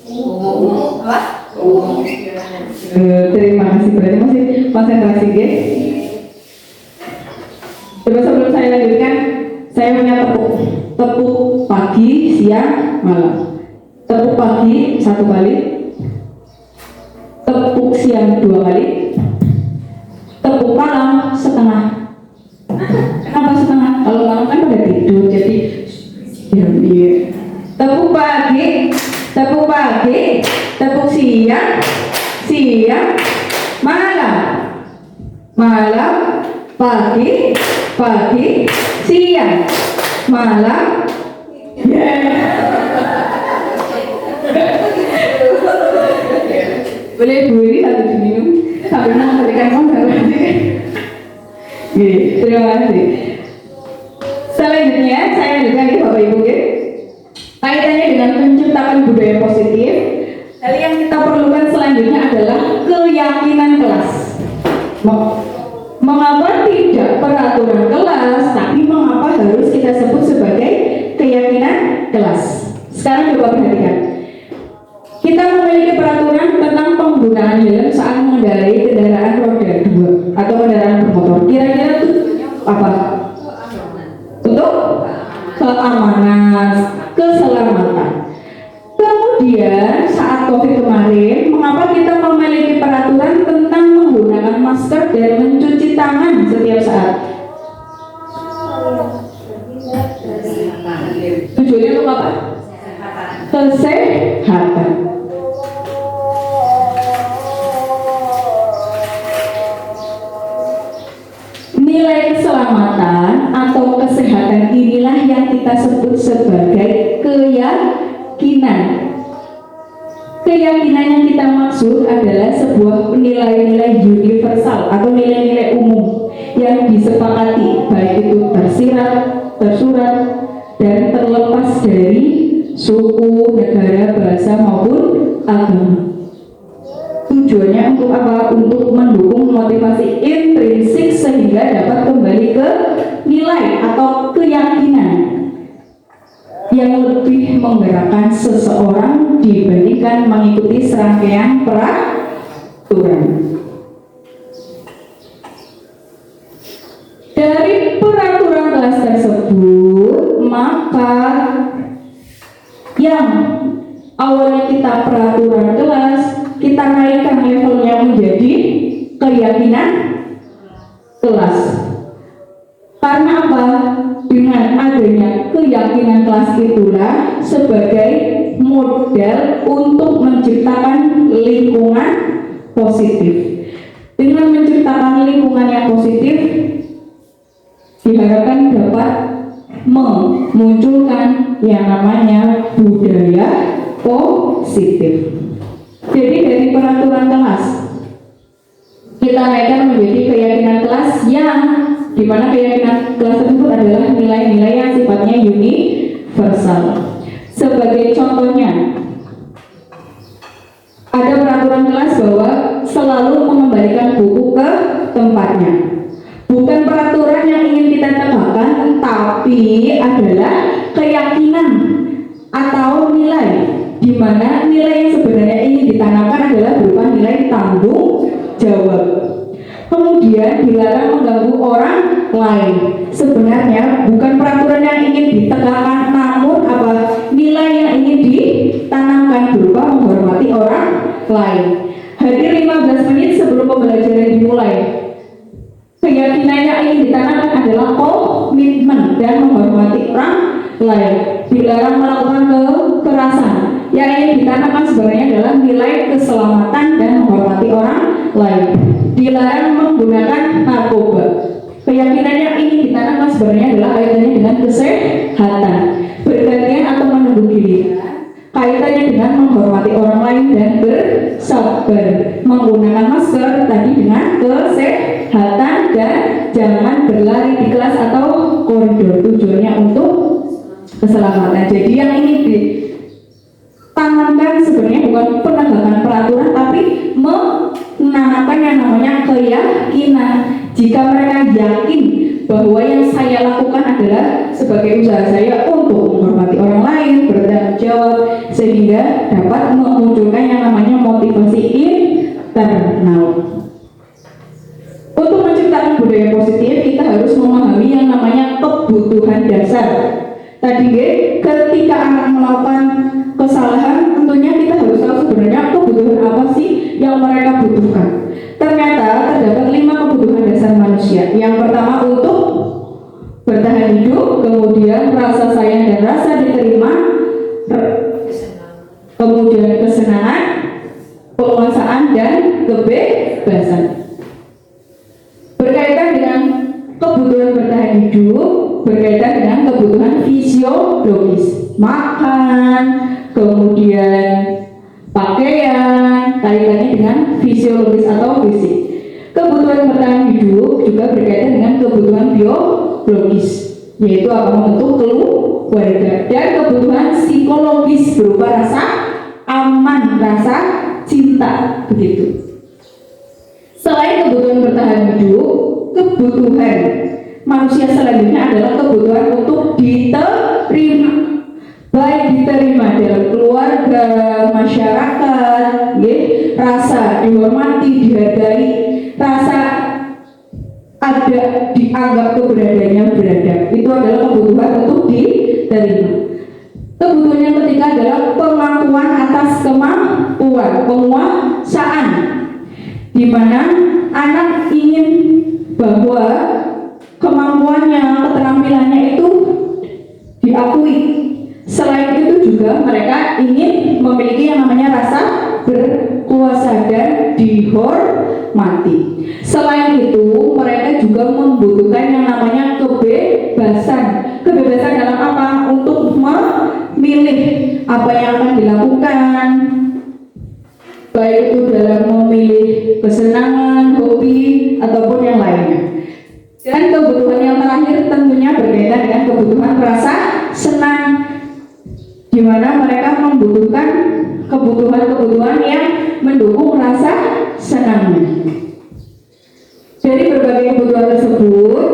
Ungu. Apa? Ungu. Terima kasih, berarti masih konsentrasi ya. Coba sebelum saya lanjutkan, saya punya tepuk pagi, siang, malam. Tepuk pagi 1 kali, tepuk siang 2 kali, tepuk malam setengah. Kenapa setengah? Kalau malam kan pada tidur, jadi iya. Tepuk pagi, tepuk siang, malam, pagi, siang, malam. Boleh Bu ini satu diminum sambil memberikan konservasi. Terima kasih. Selanjutnya saya lanjutkan ya Bapak Ibu ya. Kaitannya dengan menciptakan budaya positif, hal yang kita perlukan selanjutnya adalah keyakinan kelas. Mengapa tidak peraturan kelas, tapi mengapa harus kita sebut sebagai keyakinan kelas? Sekarang coba perhatikan. Kita memiliki peraturan tentang penggunaan helm saat mengendarai kendaraan roda 2 atau kendaraan bermotor. Kira-kira tujuannya apa? Untuk keamanan, keselamatan. Kemudian saat COVID kemarin, mengapa kita memiliki peraturan tentang menggunakan masker dan mencuci tangan setiap saat? Tujuannya untuk apa? Kesehatan. Nilai keselamatan atau kesehatan inilah yang kita sebut sebagai keyakinan. Keyakinan yang kita maksud adalah sebuah nilai-nilai universal atau nilai-nilai umum yang disepakati, baik itu tersurat, dan terlepas dari suku, negara, bahasa maupun agama. Tujuannya untuk apa? Untuk mendukung motivasi intrinsik sehingga dapat kembali ke nilai atau keyakinan yang lebih menggerakkan seseorang dibandingkan mengikuti serangkaian peraturan. Dari peraturan kelas tersebut, maka yang awalnya kita peraturan kelas, kita naikkan levelnya menjadi keyakinan kelas. Karena apa? Dengan adanya keyakinan kelas itulah sebagai modal untuk menciptakan lingkungan positif. Dengan menciptakan lingkungan yang positif, diharapkan dapat memunculkan yang namanya budaya positif. Jadi dari peraturan kelas kita naikkan menjadi keyakinan kelas, yang dimana keyakinan kelas tersebut adalah nilai-nilai yang sifatnya universal. Sebagai contohnya, ada peraturan kelas bahwa selalu mengembalikan buku ke tempatnya. Bukan peraturan yang ingin kita tegakkan, tapi adalah keyakinan atau nilai, di mana nilai yang sebenarnya ingin ditanamkan adalah berupa nilai tanggung jawab. Kemudian dilarang mengganggu orang lain. Sebenarnya bukan peraturan yang ingin ditegakkan, namun apa? Nilai yang ingin ditanamkan berupa menghormati orang lain. Hadir 15 menit sebelum pembelajaran dimulai. Keyakinan yang ingin ditanamkan adalah komitmen dan menghormati orang lain. Dilarang melakukan kekerasan. Yang ingin ditanamkan sebenarnya adalah nilai keselamatan dan menghormati orang lain. Dilarang menggunakan narkoba. Keyakinan yang ingin ditanamkan sebenarnya adalah kaitannya dengan kesehatan, bergantian atau menunduk diri, kaitannya dengan menghormati orang lain dan bersabar, menggunakan masker tadi dengan kesehatan, dan jangan berlari di kelas atau koridor. Tujuannya untuk keselamatan. Jadi yang ingin ditanamkan sebenarnya bukan penegakan peraturan, tapi menanamkan yang namanya keyakinan. Jika mereka yakin bahwa yang saya lakukan adalah sebagai usaha saya untuk menghormati orang lain, bertanggung jawab, sehingga dapat memunculkan yang namanya motivasi internal. Untuk menciptakan budaya positif, kita harus memahami yang namanya kebutuhan dasar. Tadi ketika anak melakukan kesalahan, tentunya kita harus tahu sebenarnya kebutuhan apa sih yang mereka butuhkan. Ternyata terdapat 5 kebutuhan dasar manusia. Yang pertama untuk bertahan hidup, kemudian rasa sayang dan rasa diterima, kemudian kesenangan, penguasaan, dan kebebasan. Berkaitan dengan kebutuhan bertahan hidup, berkaitan dengan kebutuhan fisiologis, makan, kemudian pakaian, kaitannya dengan fisiologis atau fisik. Kebutuhan bertahan hidup juga berkaitan dengan kebutuhan biologis, yaitu apa? Membentuk keluarga, dan kebutuhan psikologis berupa rasa aman, rasa cinta, begitu. Selain kebutuhan bertahan hidup, kebutuhan manusia selanjutnya adalah kebutuhan untuk diterima, baik diterima dalam keluarga, masyarakat, rasa dihormati, dihargai, rasa ada dianggap keberadaannya beradab. Itu adalah kebutuhan untuk diterima. Kebutuhan yang ketiga adalah pengakuan atas kemampuan, penguasaan, di mana anak ingin bahwa kemampuannya, keterampilannya itu diakui. Selain itu juga mereka ingin memiliki yang namanya rasa berkuasa dan dihormati. mati. Selain itu, mereka juga membutuhkan yang namanya kebebasan. Kebebasan dalam apa? Untuk memilih apa yang akan dilakukan, baik itu dalam memilih kesenangan, hobi, ataupun yang lainnya. Dan kebutuhan yang terakhir tentunya berkaitan dengan kebutuhan rasa senang, di mana mereka membutuhkan kebutuhan-kebutuhan yang mendukung rasa senangnya. Dari berbagai kebutuhan tersebut,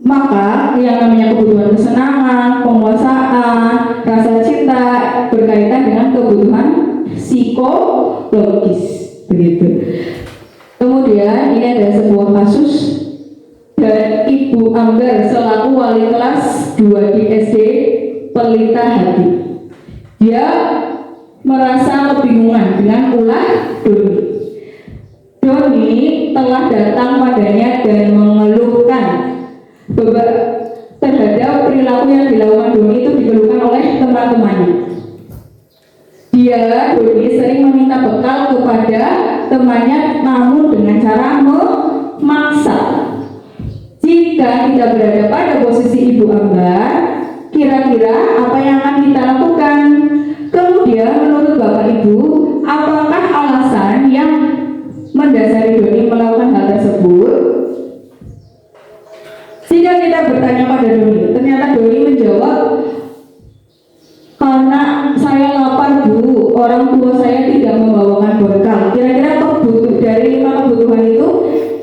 maka yang namanya kebutuhan kesenangan, penguasaan, rasa cinta berkaitan dengan kebutuhan psikologis, begitu. Kemudian ini ada sebuah kasus dari Ibu Ambar selaku wali kelas 2 di SD Pelita Hati. Dia merasa kebingungan dengan ulah Doni. Doni telah datang padanya dan mengeluhkan terhadap perilaku yang dilakukan Doni itu dikeluhkan oleh teman-temannya. Doni sering meminta bekal kepada temannya, namun dengan cara memaksa. Jika kita berada pada posisi Ibu Ambar, kira-kira apa yang akan kita lakukan? Kemudian menurut Bapak Ibu, apakah alasan yang mendasari Doni melakukan hal tersebut? Jika kita bertanya pada Doni, ternyata Doni menjawab, karena saya lapar Bu, orang tua saya tidak membawakan bekal. Kira-kira dari 5 kebutuhan itu,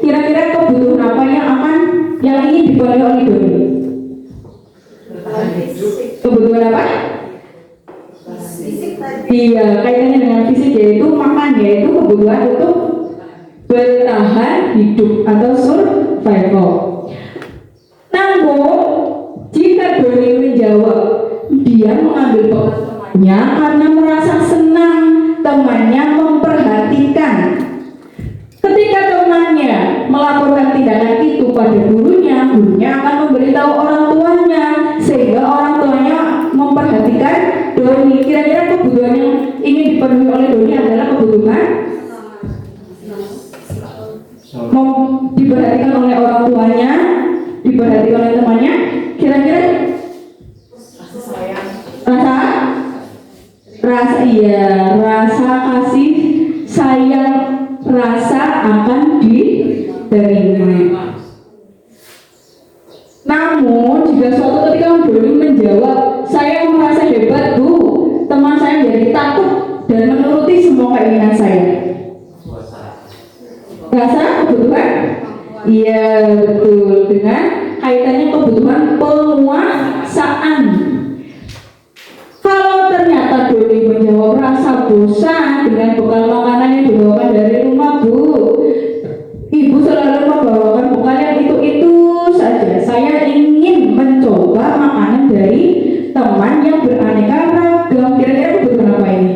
kira-kira kebutuhan apa yang ingin dipenuhi oleh Doni? Kebutuhan apa? Iya, kaitannya dengan fisik, yaitu makan, yaitu kebutuhan untuk bertahan hidup atau survival. Namun jika Doni menjawab dia mengambil bekal temannya karena merasa senang temannya memperhatikan, ketika temannya melaporkan tindakan itu pada gurunya akan memberitahu orang tuanya, sehingga orang tuanya memperhatikan Doni. Kira-kira kebutuhan yang ingin dipenuhi oleh Doni adalah kebutuhan diperhatikan oleh orang tuanya, diperhatikan oleh temannya. Kira-kira rasa kasih sayang, rasa akan diterima. Namun jika suatu ketika Doni menjawab, saya merasa hebat Bu, teman saya jadi takut dan menuruti semua keinginan saya. Rasa kebutuhan? Iya betul, dengan kaitannya kebutuhan penguasaan. Kalau ternyata Doni menjawab rasa bosan dengan bekal makanan yang dibawakan dari rumah Bu, Ibu selalu membawakan bekal yang itu saja. Saya ingin mencoba makanan dari teman yang beraneka ragam. Kira-kira kebutuhan apa ini?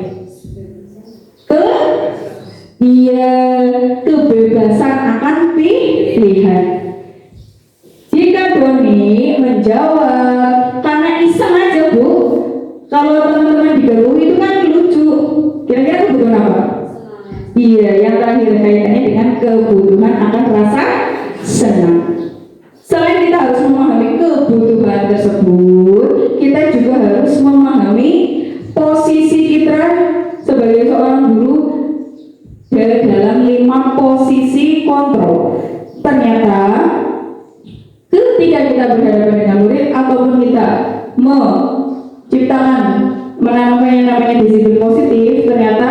Kebebasan akan pilihan. Jika Doni menjawab karena iseng aja Bu, kalau teman-teman digaluh itu kan lucu, kira-kira kebutuhan apa? Iya, yang terakhir kaitannya dengan kebutuhan akan rasa senang. Selain kita harus memahami kebutuhan tersebut, kita juga harus memahami posisi kita sebagai seorang guru dalam 5 posisi kontrol. Ternyata ketika kita berhadapan dengan murid ataupun kita menanamkan yang namanya disiplin positif, ternyata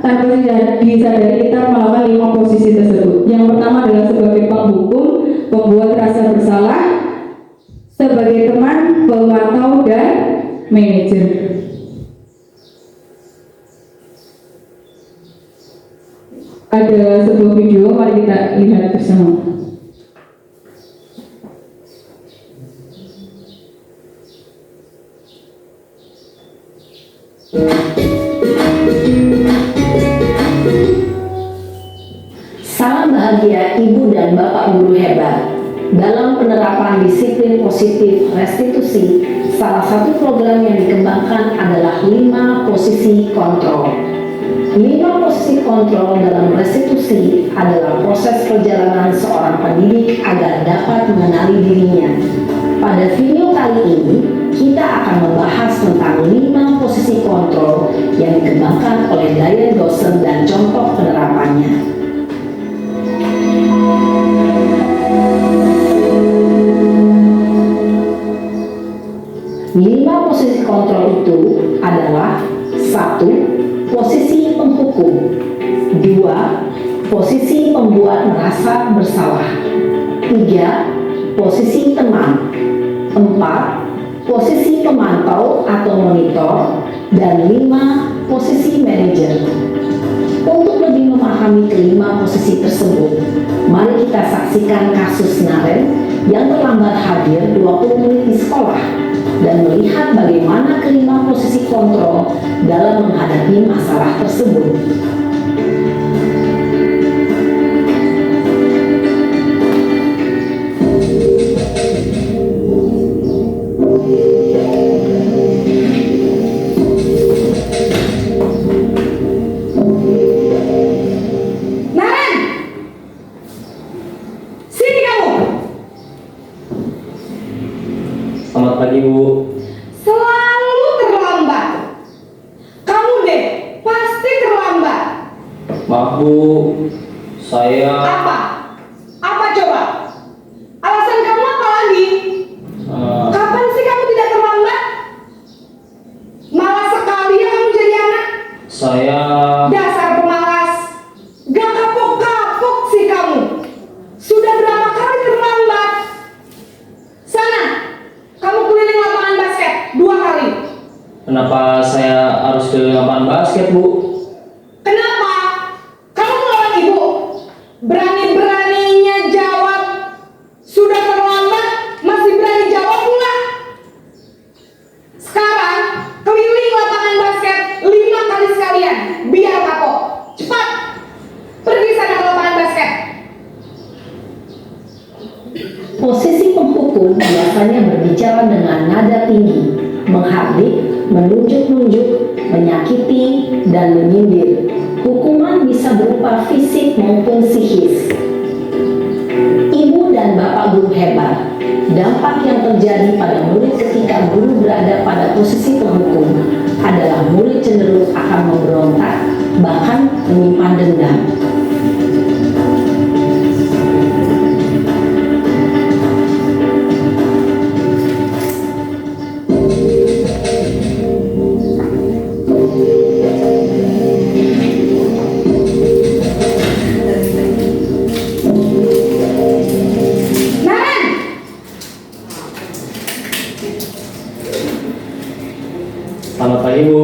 tanpa disadari kita melakukan 5 posisi tersebut. Yang pertama adalah sebagai penghukum, pembuat rasa bersalah, sebagai teman, pemantau, dan manajer. Ada sebuah video, mari kita lihat bersama. Salam bahagia Ibu dan Bapak Guru hebat. Dalam penerapan disiplin positif restitusi, salah satu program yang dikembangkan adalah 5 posisi kontrol. 5 posisi kontrol dalam restitusi adalah proses perjalanan seorang pendidik agar dapat mengenali dirinya. Pada video kali ini, kita akan membahas tentang 5 posisi kontrol yang dikembangkan oleh Diane Dawson dan contoh penerapannya. 5 posisi kontrol itu adalah: 1. Posisi penghukum. 2. Posisi pembuat merasa bersalah. 3. Posisi teman. 4. Posisi pemantau atau monitor. Dan 5. Posisi manajer. Untuk lebih memahami kelima posisi tersebut, mari kita saksikan kasus Naren yang terlambat hadir 20 menit di sekolah dan melihat bagaimana kelima posisi kontrol dalam menghadapi masalah tersebut. Naren! Sini kamu! Selamat pagi, Bu. Selalu terlambat. Kamu deh, pasti terlambat. Maaf, Bu. Saya Apa? Apa coba? Alasan kamu apa lagi? Kapan sih kamu tidak terlambat? Malas sekali ya kamu jadi anak. saya Dasar pemalas. Gak kapok-kapok sih kamu. Sudah berapa kali terlambat? Sana, kamu keliling lapangan basket 2 kali. Kenapa saya harus ke lapangan basket, Bu? Kenapa? Kamu melawan ibu. Berani-beraninya jawab. Sudah terlambat, masih berani jawab pula. Sekarang, keliling lapangan basket 5 kali sekalian. Biar kapok. Cepat. Pergi sana ke lapangan basket. Posisi penghukum biasanya berbicara dengan nada tinggi, menghardik, menunjuk-nunjuk, menyakiti, dan menyindir. Hukuman bisa berupa fisik maupun psikis. Ibu dan bapak guru hebat. Dampak yang terjadi pada murid ketika guru berada pada posisi penghukum adalah murid cenderung akan memberontak, bahkan menyimpan dendam. Naren! Selamat pagi, Bu.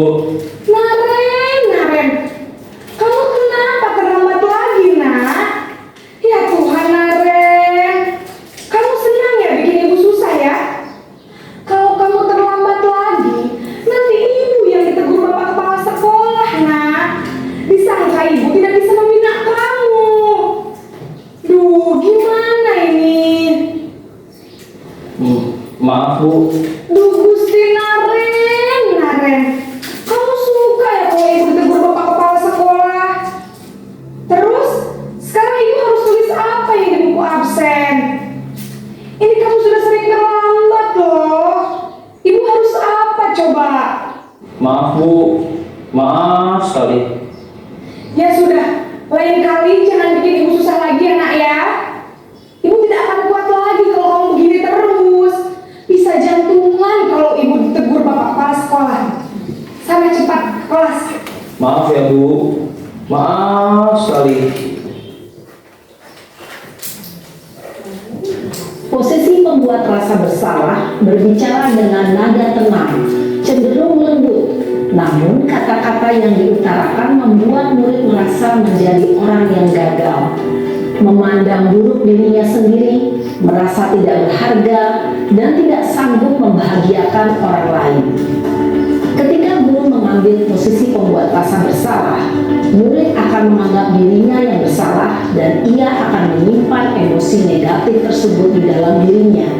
Naren. Kamu kenapa terlambat lagi, nak? Ya Tuhan, Naren. Kamu senang ya bikin ibu susah ya? Kalau kamu terlambat lagi, nanti ibu yang ditegur bapak kepala sekolah, nak. Disangka ibu tidak bisa membina kamu. Duh, gimana ini? Maaf, Bu. Duh, Gusti Naren. Kamu suka ya kalau ibu ditegur bapak kepala sekolah? Terus, sekarang ibu harus tulis apa yang di buku absen? Ini kamu sudah sering terlambat loh. Ibu harus apa coba? Maaf, Bu. Maaf sekali. Ya sudah, lain kali jangan bikin ibu susah lagi ya nak ya. Ibu tidak akan kuat lagi kalau kamu begini terus. Bisa jantungan kalau ibu ditegur bapak kepala sekolah. Sana cepat ke kelas. Maaf ya, Bu. Maaf sekali. Posisi pembuat rasa bersalah berbicara dengan nada tenang, cenderung lembut. Namun kata-kata yang diutarakan membuat murid merasa menjadi orang yang gagal, memandang buruk dirinya sendiri, merasa tidak berharga, dan tidak sanggup membahagiakan orang lain. Ketika guru mengambil posisi pembuat rasa bersalah, murid akan menganggap dirinya yang bersalah dan ia akan menyimpan emosi negatif tersebut di dalam dirinya.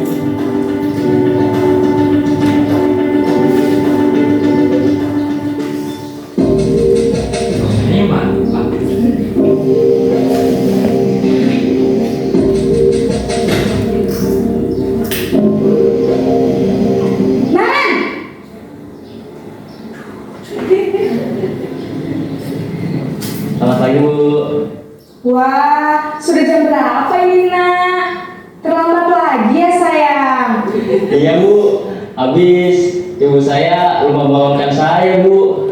Iya Bu, habis ibu saya lupa bangunkan saya Bu.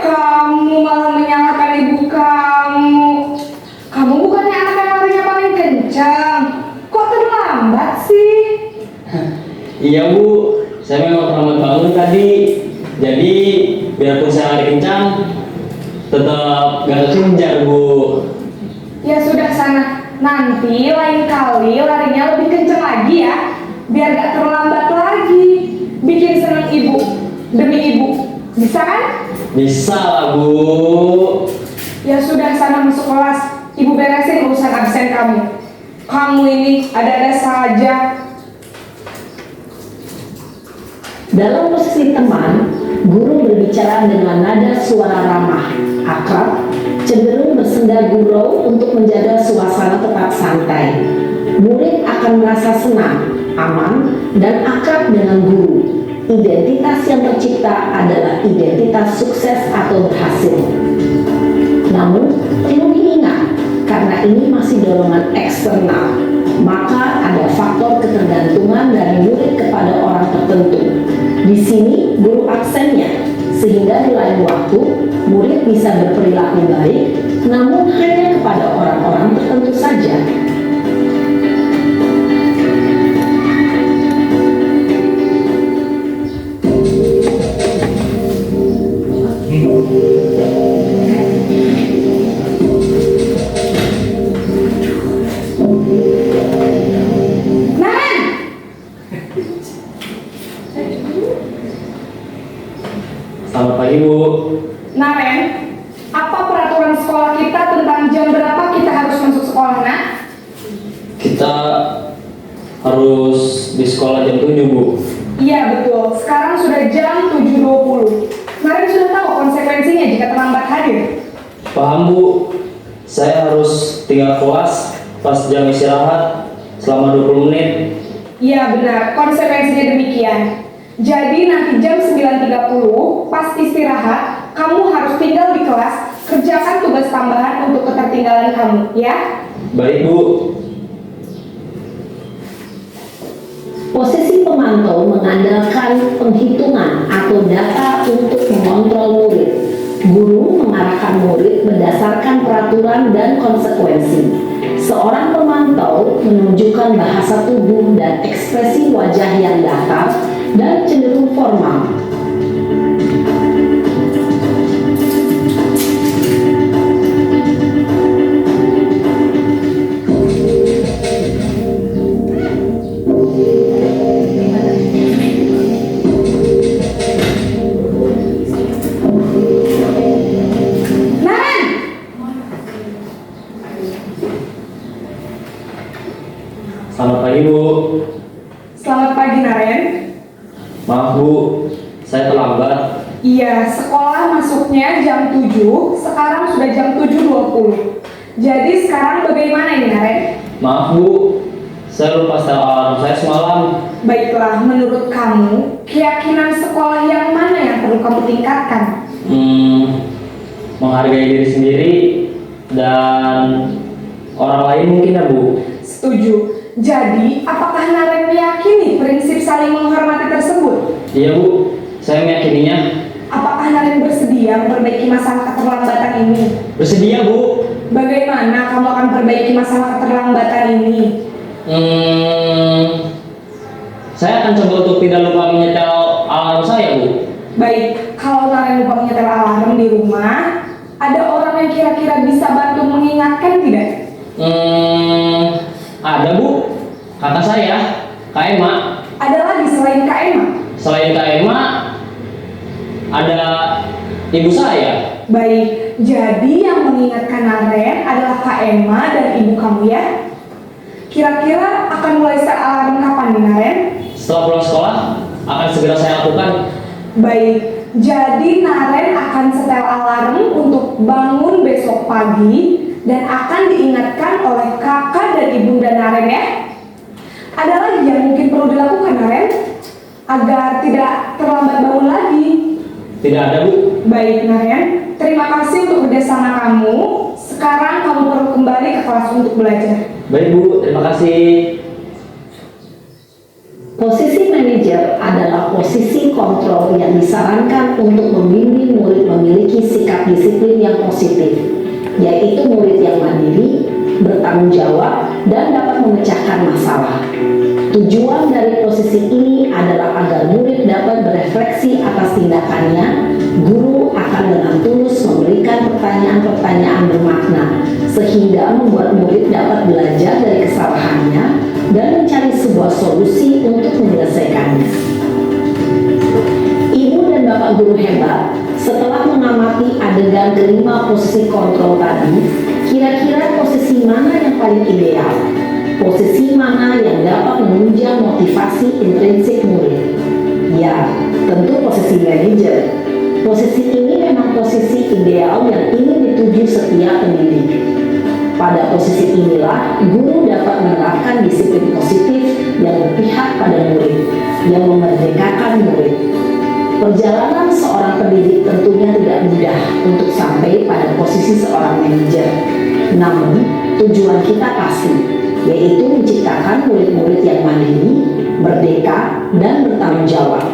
Kamu malah menyalahkan ibu kamu. Kamu bukannya anak yang larinya paling kencang. Kok terlambat sih? Iya Bu, saya memang terlambat bangun tadi. Jadi biarpun saya lari kencang, tetap gak kekejar Bu. Ya sudah sana. Nanti lain kali larinya lebih kencang lagi ya. Biar gak terlambat lagi. Bikin senang ibu demi ibu. Bisa kan? Bisa lah Bu. Ya sudah sana masuk kelas. Ibu beresin urusan absen kamu. Kamu ini ada-ada saja. Dalam posisi teman, guru berbicara dengan nada suara ramah, akrab, cenderung bersenda gurau untuk menjaga suasana tetap santai. Murid akan merasa senang, aman, dan akrab dengan guru. Identitas yang tercipta adalah identitas sukses atau berhasil. Namun, perlu diingat, karena ini masih dorongan eksternal, maka ada faktor ketergantungan dari murid kepada orang tertentu. Di sini, guru absennya, sehingga di lain waktu, murid bisa berperilaku baik, namun hanya kepada orang-orang tertentu saja. Selamat pagi Bu. Naren, apa peraturan sekolah kita tentang jam berapa kita harus masuk sekolah, nak? Kita harus di sekolah jam 7 Bu. Iya betul, sekarang sudah jam 7.20. Naren sudah tahu konsekuensinya jika terlambat hadir. Paham Bu. Saya harus tinggal kelas pas jam istirahat selama 20 menit. Iya benar, konsekuensinya demikian. Jadi nanti jam 9.30 pas istirahat, kamu harus tinggal di kelas, kerjakan tugas tambahan untuk ketertinggalan kamu, ya? Baik Bu. Posisi pemantau mengandalkan penghitungan atau data untuk mengontrol murid. Guru mengarahkan murid berdasarkan peraturan dan konsekuensi. Seorang pemantau menunjukkan bahasa tubuh dan ekspresi wajah yang datar dan cenderung formal. Selamat pagi Bu. Selamat pagi Naren. Maaf Bu, saya terlambat. Iya, sekolah masuknya jam 7, sekarang sudah jam 7.20. Jadi sekarang bagaimana ini Naren? Maaf Bu, saya lupa setel alarm saya semalam. Baiklah, menurut kamu, keyakinan sekolah yang mana yang perlu kamu tingkatkan? Menghargai diri sendiri dan orang lain mungkin ya Bu. Setuju. Jadi, apakah Naren meyakini prinsip saling menghormati tersebut? Iya Bu, saya meyakininya. Apakah Naren bersedia memperbaiki masalah keterlambatan ini? Bersedia Bu. Bagaimana kamu akan perbaiki masalah keterlambatan ini? Saya akan coba untuk tidak lupa menyetel alarm saya Bu. Baik, kalau Naren lupa menyetel alarm di rumah, ada orang yang kira-kira bisa bantu mengingatkan tidak? Ada Bu, kata saya, Kak Emma. Ada lagi selain Kak Emma? Selain Kak Emma, ada ibu saya. Baik, jadi yang mengingatkan Naren adalah Kak Emma dan ibu kamu ya? Kira-kira akan mulai set alarm kapan nih Naren? Setelah pulang sekolah, akan segera saya lakukan. Baik, jadi Naren akan setel alarm untuk bangun besok pagi dan akan diingatkan oleh kakak dan ibunda Naren ya. Ada lagi yang mungkin perlu dilakukan Naren agar tidak terlambat bangun lagi? Tidak ada Bu. Baik Naren, terima kasih untuk kerjasama kamu. Sekarang kamu perlu kembali ke kelas untuk belajar. Baik Bu, terima kasih. manajer adalah posisi kontrol yang disarankan untuk membimbing murid memiliki sikap disiplin yang positif, yaitu murid yang mandiri, bertanggung jawab, dan dapat memecahkan masalah. Tujuan dari posisi ini adalah agar murid dapat berefleksi atas tindakannya. Guru akan dengan tulus memberikan pertanyaan-pertanyaan bermakna, sehingga membuat murid dapat belajar dari kesalahannya dan mencari sebuah solusi untuk menyelesaikannya. Ibu dan Bapak guru hebat, setelah mengamati adegan kelima posisi kontrol tadi, kira-kira posisi mana yang paling ideal? Posisi mana yang dapat menunjang motivasi intrinsik murid? Ya, tentu posisi manajer. Posisi ini memang posisi ideal yang ingin dituju setiap pendidik. Pada posisi inilah, guru dapat menerapkan disiplin positif yang berpihak pada murid, yang memerdekakan murid. Perjalanan seorang pendidik tentunya tidak mudah untuk sampai pada posisi seorang manajer. Namun, tujuan kita pasti, yaitu menciptakan murid-murid yang mandiri, merdeka, dan bertanggung jawab.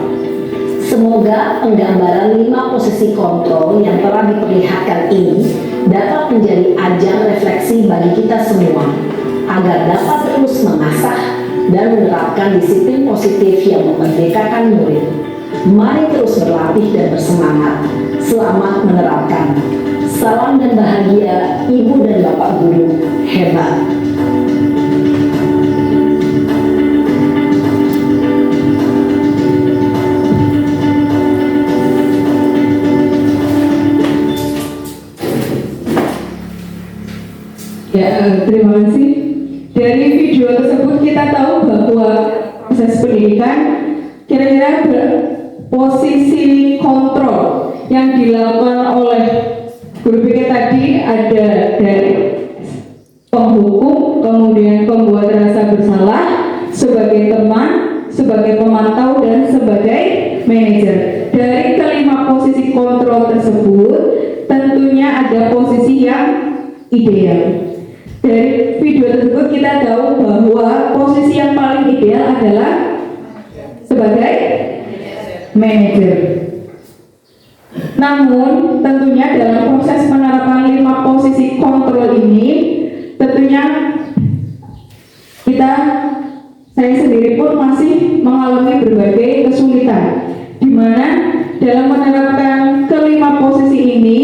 Semoga penggambaran 5 posisi kontrol yang telah diperlihatkan ini dapat menjadi ajang refleksi bagi kita semua, agar dapat terus mengasah dan menerapkan disiplin positif yang memerdekakan murid. Mari terus berlatih dan bersemangat. Selamat menerapkan. Salam dan bahagia, Ibu dan Bapak guru hebat. Ya, terima kasih. Dari video tersebut kita tahu bahwa proses pendidikan kira-kira posisi kontrol yang dilakukan oleh guru PK tadi ada dari penghukum, kemudian pembuat rasa bersalah, sebagai teman, sebagai pemantau, dan sebagai manajer. Dari kelima posisi kontrol tersebut, tentunya ada posisi yang ideal. Dari video tersebut kita tahu bahwa posisi yang paling ideal adalah sebagai manajer. Namun tentunya dalam proses penerapan 5 posisi kontrol ini, tentunya saya sendiri pun masih mengalami berbagai kesulitan, di mana dalam menerapkan kelima posisi ini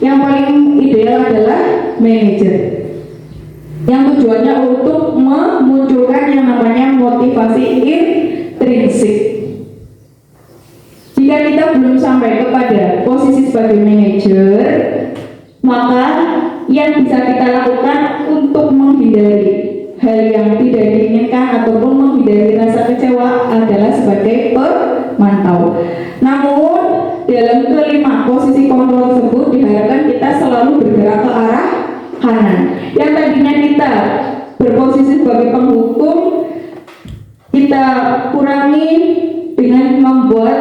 yang paling ideal adalah manajer, yang tujuannya untuk memunculkan yang namanya motivasi intrinsik. Jika kita belum sampai kepada posisi sebagai manajer, maka yang bisa kita lakukan untuk menghindari hal yang tidak diinginkan ataupun menghindari rasa kecewa adalah sebagai pemantau. Namun dalam kelima posisi kontrol tersebut diharapkan kita selalu bergerak ke arah kanan. Yang tadinya kita berposisi sebagai penghukum, kita kurangi dengan membuat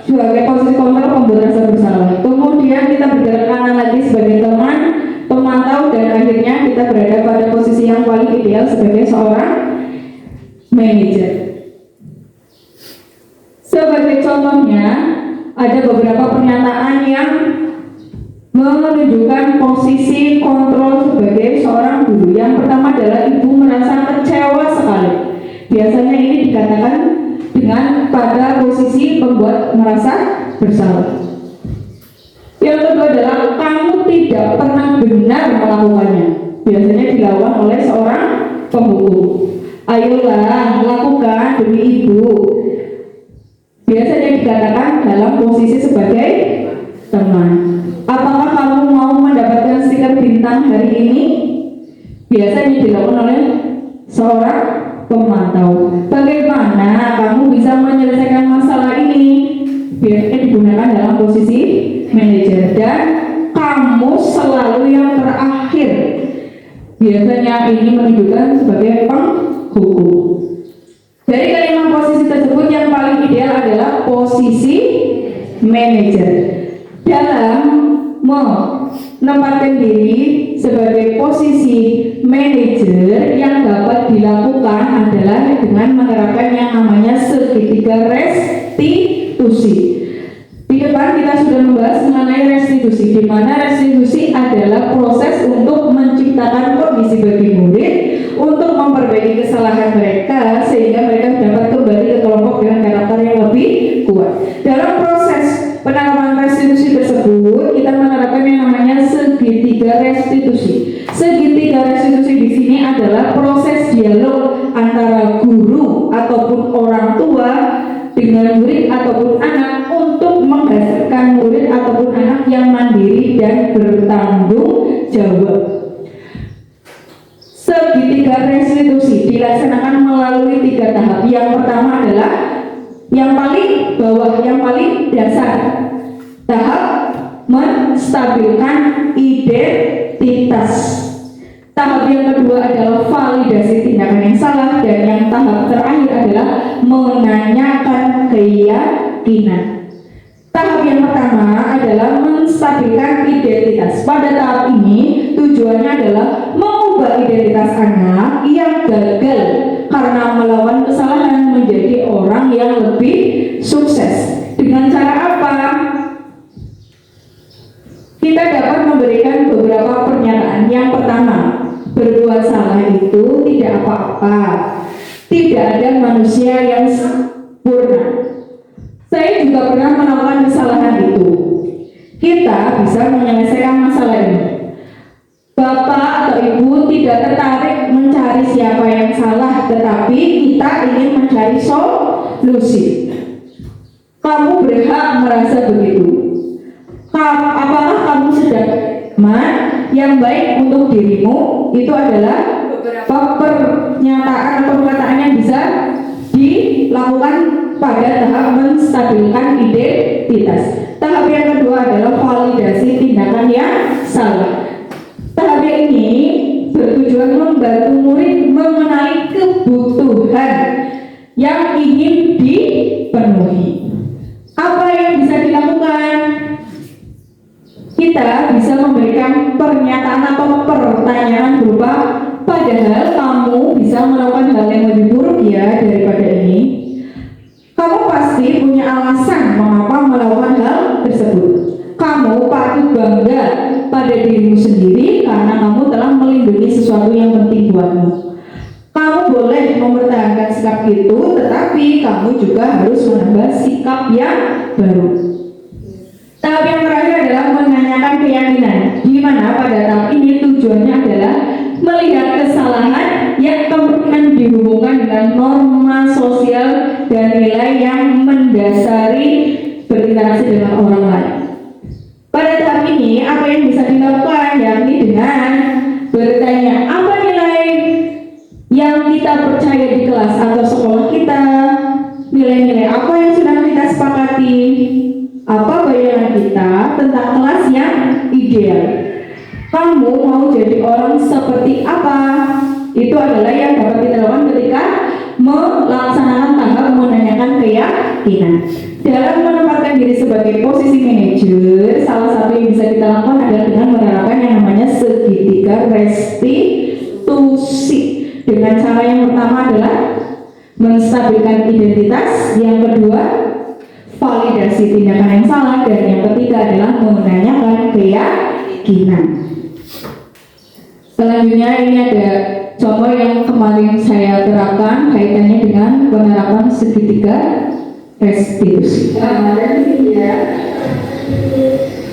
sebagai posisi kontrol pembuat rasa bersalah. Kemudian kita bergerak kanan lagi sebagai teman, pemantau, dan akhirnya kita berada pada posisi yang paling ideal sebagai seorang manajer. Sebagai contohnya, ada beberapa pernyataan yang menunjukkan posisi kontrol sebagai seorang guru. Yang pertama adalah ibu merasa kecewa sekali. Biasanya ini dikatakan dengan pada posisi pembuat merasa bersalah. Yang kedua adalah kamu tidak pernah benar melakukannya. Biasanya dilakukan oleh seorang penghukum. Ayolah, lakukan demi ibu. Biasanya dikatakan dalam posisi sebagai teman. Apakah kamu mau mendapatkan stiker bintang hari ini? Biasanya dilakukan oleh seorang pemantau. Bagaimana kamu bisa menyelesaikan masalah ini? Biasanya digunakan dalam posisi manajer. Dan kamu selalu yang terakhir. Biasanya ini menunjukkan sebagai penghukum. Dari kelima posisi tersebut yang paling ideal adalah posisi manajer. Dalam menempatkan diri sebagai posisi manajer, yang dapat dilakukan adalah dengan menerapkan yang namanya segitiga segitiga restitusi. Di depan kita sudah membahas mengenai restitusi, di mana restitusi adalah proses untuk menciptakan kondisi bagi murid untuk memperbaiki kesalahan mereka sehingga mereka dapat kembali ke kelompok dengan karakter yang lebih kuat. Dalam proses penanaman restitusi tersebut, kita menerapkan yang namanya segitiga restitusi. Segitiga restitusi di sini adalah proses dialog antara guru ataupun orang tua dengan murid ataupun anak untuk menghasilkan murid ataupun anak yang mandiri dan bertanggung jawab. Segitiga restitusi dilaksanakan melalui 3 tahap. Yang pertama adalah yang paling bawah, yang paling dasar, tahap menstabilkan identitas. Tahap yang kedua adalah validasi tindakan yang salah, dan yang tahap terakhir adalah menanyakan keyakinan. Tahap yang pertama adalah menstabilkan identitas. Pada tahap ini tujuannya adalah mengubah identitas anak yang gagal karena melawan kesalahan menjadi orang yang lebih sukses. Dengan cara apa? Kita dapat memberikan beberapa pernyataan. Yang pertama, berbuat salah itu tidak apa-apa. Tidak ada manusia yang sempurna. Saya juga pernah melakukan kesalahan itu. Kita bisa menyelesaikan masalah ini. Bapak atau ibu tidak tertarik mencari siapa yang salah, tetapi kita ingin mencari solusi. Kamu berhak merasa begitu. Apakah kamu sedang yang baik untuk dirimu? Itu adalah beberapa pernyataan atau perkataan yang bisa dilakukan pada tahap menstabilkan identitas. Tahap yang kedua adalah validasi tindakan yang salah. Tahap ini bertujuan membantu murid mengenali kebutuhan yang ingin dipenuhi. Apa yang bisa dilakukan? Kita bisa memberikan pernyataan atau pertanyaan berupa, padahal kamu bisa melakukan hal yang lebih buruk ya daripada ini. Kamu pasti punya alasan mengapa melakukan hal tersebut. Kamu patut bangga pada dirimu sendiri karena kamu telah melindungi sesuatu yang penting buatmu. Kamu boleh mempertahankan sikap itu, tetapi kamu juga harus menambah sikap yang baru. Tahap yang terakhir adalah menanyakan keyakinan, di mana pada tahap ini tujuannya adalah melihat kesalahan yang kemungkinan dihubungkan dengan norma sosial dan nilai yang mendasari berinteraksi dengan orang lain. Pada tahap ini, apa yang bisa dilakukan? Yakni dengan bertanya, apa nilai yang kita percaya di kelas atau sekolah kita? Nilai-nilai apa yang sudah kita sepakati? Apa bayangan kita tentang kelas yang ideal? Kamu mau jadi orang seperti apa? Itu adalah yang dapat dilakukan ketika melaksanakan tahap menanyakan keyakinan. Dalam menempatkan diri sebagai posisi manajer, salah satu yang bisa kita lakukan adalah dengan menerapkan yang namanya segitiga restitusi. Dengan cara yang pertama adalah menstabilkan identitas, yang kedua validasi tindakan yang salah, dan yang ketiga adalah menanyakan keyakinan. Selanjutnya ini ada contoh yang kemarin saya terapkan kaitannya dengan penerapan segitiga restitusi.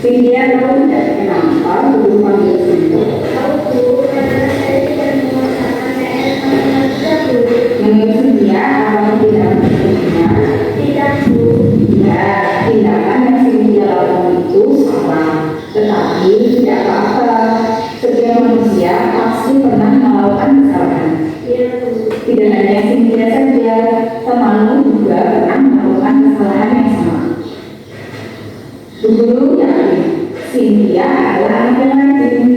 Cynthia tahu tidak kenapa belum panggil Cynthia? Menurut Cynthia, apa tidak menurutnya? Tidak, Bu. Ya, tindakan yang Cynthia lakukan itu salah, tetapi tidak apa-apa. Setiap manusia pasti pernah melakukan kesalahan. Tidak hanya Cynthia saja, temanmu juga pernah melakukan kesalahan yang sama. Guru yakin Cynthia adalah anak yang rajin.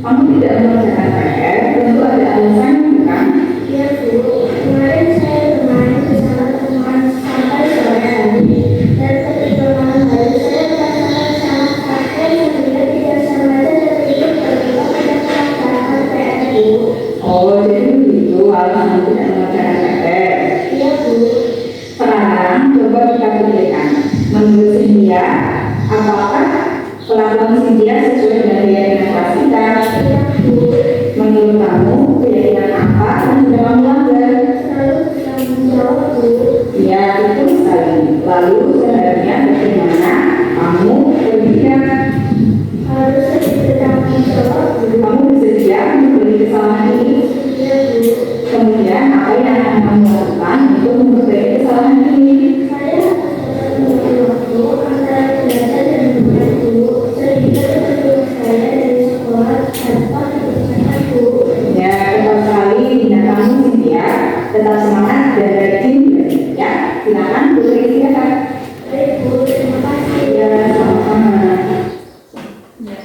Kamu tidak mengerjakan PR, tentu ada alasan, bukan? Iya, Bu. Kemarin saya bermain bersama teman sampai sore hari, dan ketika malam hari saya merasakan sangat capek sehingga tidak sengaja tertidur ketika mengerjakan PR, Bu. Oh, jadi begitu alasan tidak mengerjakan PR? Iya, Bu. Sekarang kemampuan Cynthia sesuai dengan keyakinan kelas kita. Menurut kamu, keyakinan apa yang sudah kamu langgar? Ya, itu sekali. Lalu sebenarnya bagaimana kamu berpikir? Kamu bersedia memberi kesalahan ini? Kemudian apa yang akan kamu lakukan untuk memperbaiki kesalahan ini? Ya, tetap sekali bina kamu Cynthia, tetap semangat dan rajin ya. Silakan beristirahat. Ya, sama-sama.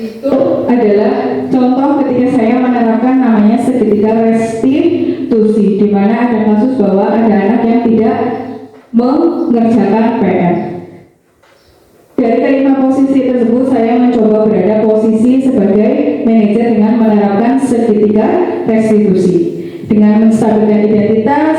Itu adalah contoh ketika saya menerapkan namanya seketika restitusi, di mana ada kasus bahwa ada anak yang tidak mengerjakan PR. Dari kelima posisi tersebut, saya mencoba berada posisi sebagai manajer dengan menerapkan seketika restitusi, dengan menstabilkan identitas,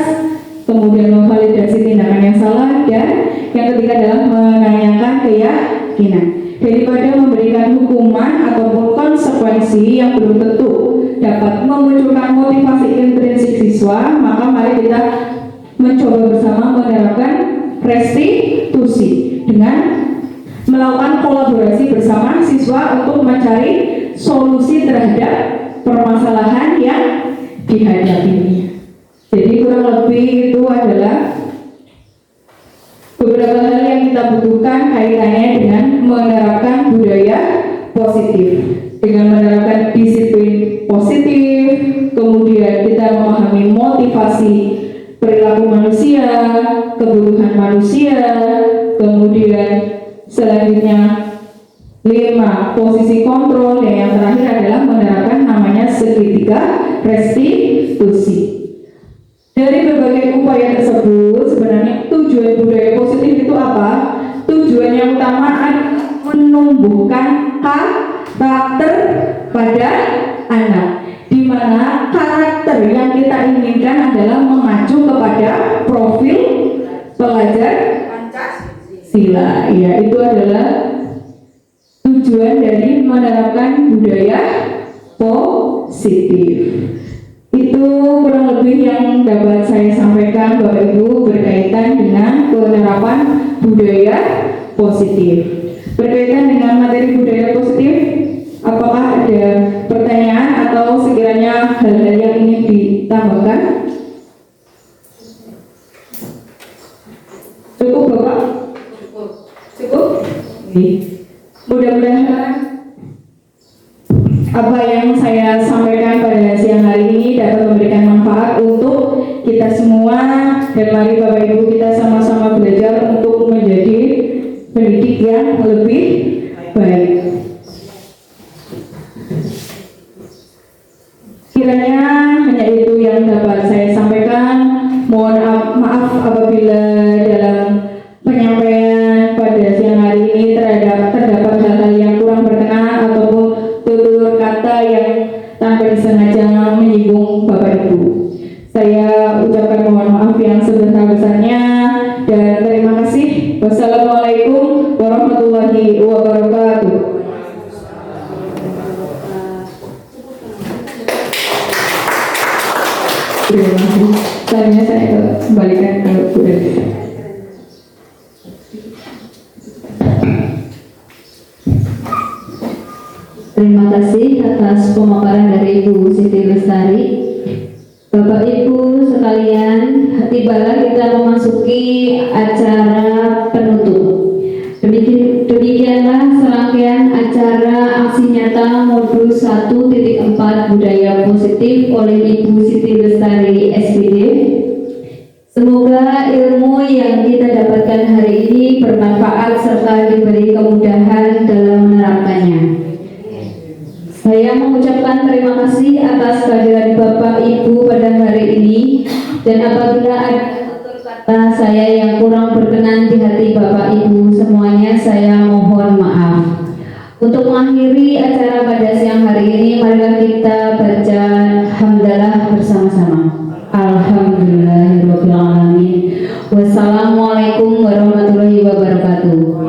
kemudian memvalidasi tindakan yang salah, dan yang ketiga adalah menanyakan keyakinan. Daripada memberikan hukuman ataupun konsekuensi yang belum tentu dapat memunculkan motivasi intrinsik siswa, maka mari kita mencoba bersama menerapkan restitusi dengan melakukan kolaborasi bersama siswa untuk mencari solusi terhadap permasalahan yang dihadapinya. Jadi kurang lebih itu adalah beberapa hal yang kita butuhkan kaitannya dengan menerapkan budaya positif, dengan menerapkan disiplin positif, kemudian kita memahami motivasi perilaku manusia, kebutuhan manusia, kemudian selanjutnya 5 posisi kontrol, dan yang terakhir adalah menerapkan namanya seketika restitusi. Dari berbagai upaya tersebut, sebenarnya tujuan budaya positif itu apa? Tujuan yang utama adalah menumbuhkan karakter pada anak, di mana karakter yang kita inginkan adalah mengacu kepada profil pelajar Pancasila. Ya, itu adalah tujuan dari menerapkan budaya positif. Itu kurang lebih yang dapat saya sampaikan Bapak Ibu berkaitan dengan penerapan budaya positif. Berkaitan dengan materi budaya positif, apakah ada pertanyaan atau sekiranya hal-hal yang ingin ditambahkan? Cukup Bapak? Cukup? Mudah-mudahan apa yang saya sampaikan pada siang hari ini dapat memberikan manfaat untuk kita semua, dan mari Bapak Ibu kita sama-sama belajar untuk menjadi pendidik yang lebih baik. Kiranya hanya itu yang dapat saya sampaikan. Mohon maaf apabila dalam penyampaian pada siang hari ini terdapat hal-hal yang kurang berkenan ataupun tutur kata yang tanpa disengaja menyinggung Bapak Ibu. Saya ucapkan mohon maaf yang sebesar-besarnya dan terima kasih. Wassalamualaikum warahmatullahi wabarakatuh. Terima kasih. Selanjutnya saya kembalikan ke Bu Elisa. Terima kasih atas pemaparan dari Ibu Siti Lestari. Bapak Ibu sekalian, tibalah kita memasuki acara penutup. Demikianlah serangkaian acara aksi nyata modul 1.4 budaya positif oleh Ibu Siti Lestari SPD. Semoga ilmu yang kita dapatkan hari ini bermanfaat serta diberi kemudahan dalam menerapkannya. Saya mengucapkan terima kasih atas kehadiran Bapak Ibu pada hari ini, dan apabila ada tutur kata saya yang kurang berkenan di hati Bapak Ibu semuanya, saya mohon maaf. Untuk mengakhiri acara pada siang hari ini, marilah kita baca hamdalah bersama-sama. Alhamdulillahirabbil alamin. Wassalamualaikum warahmatullahi wabarakatuh.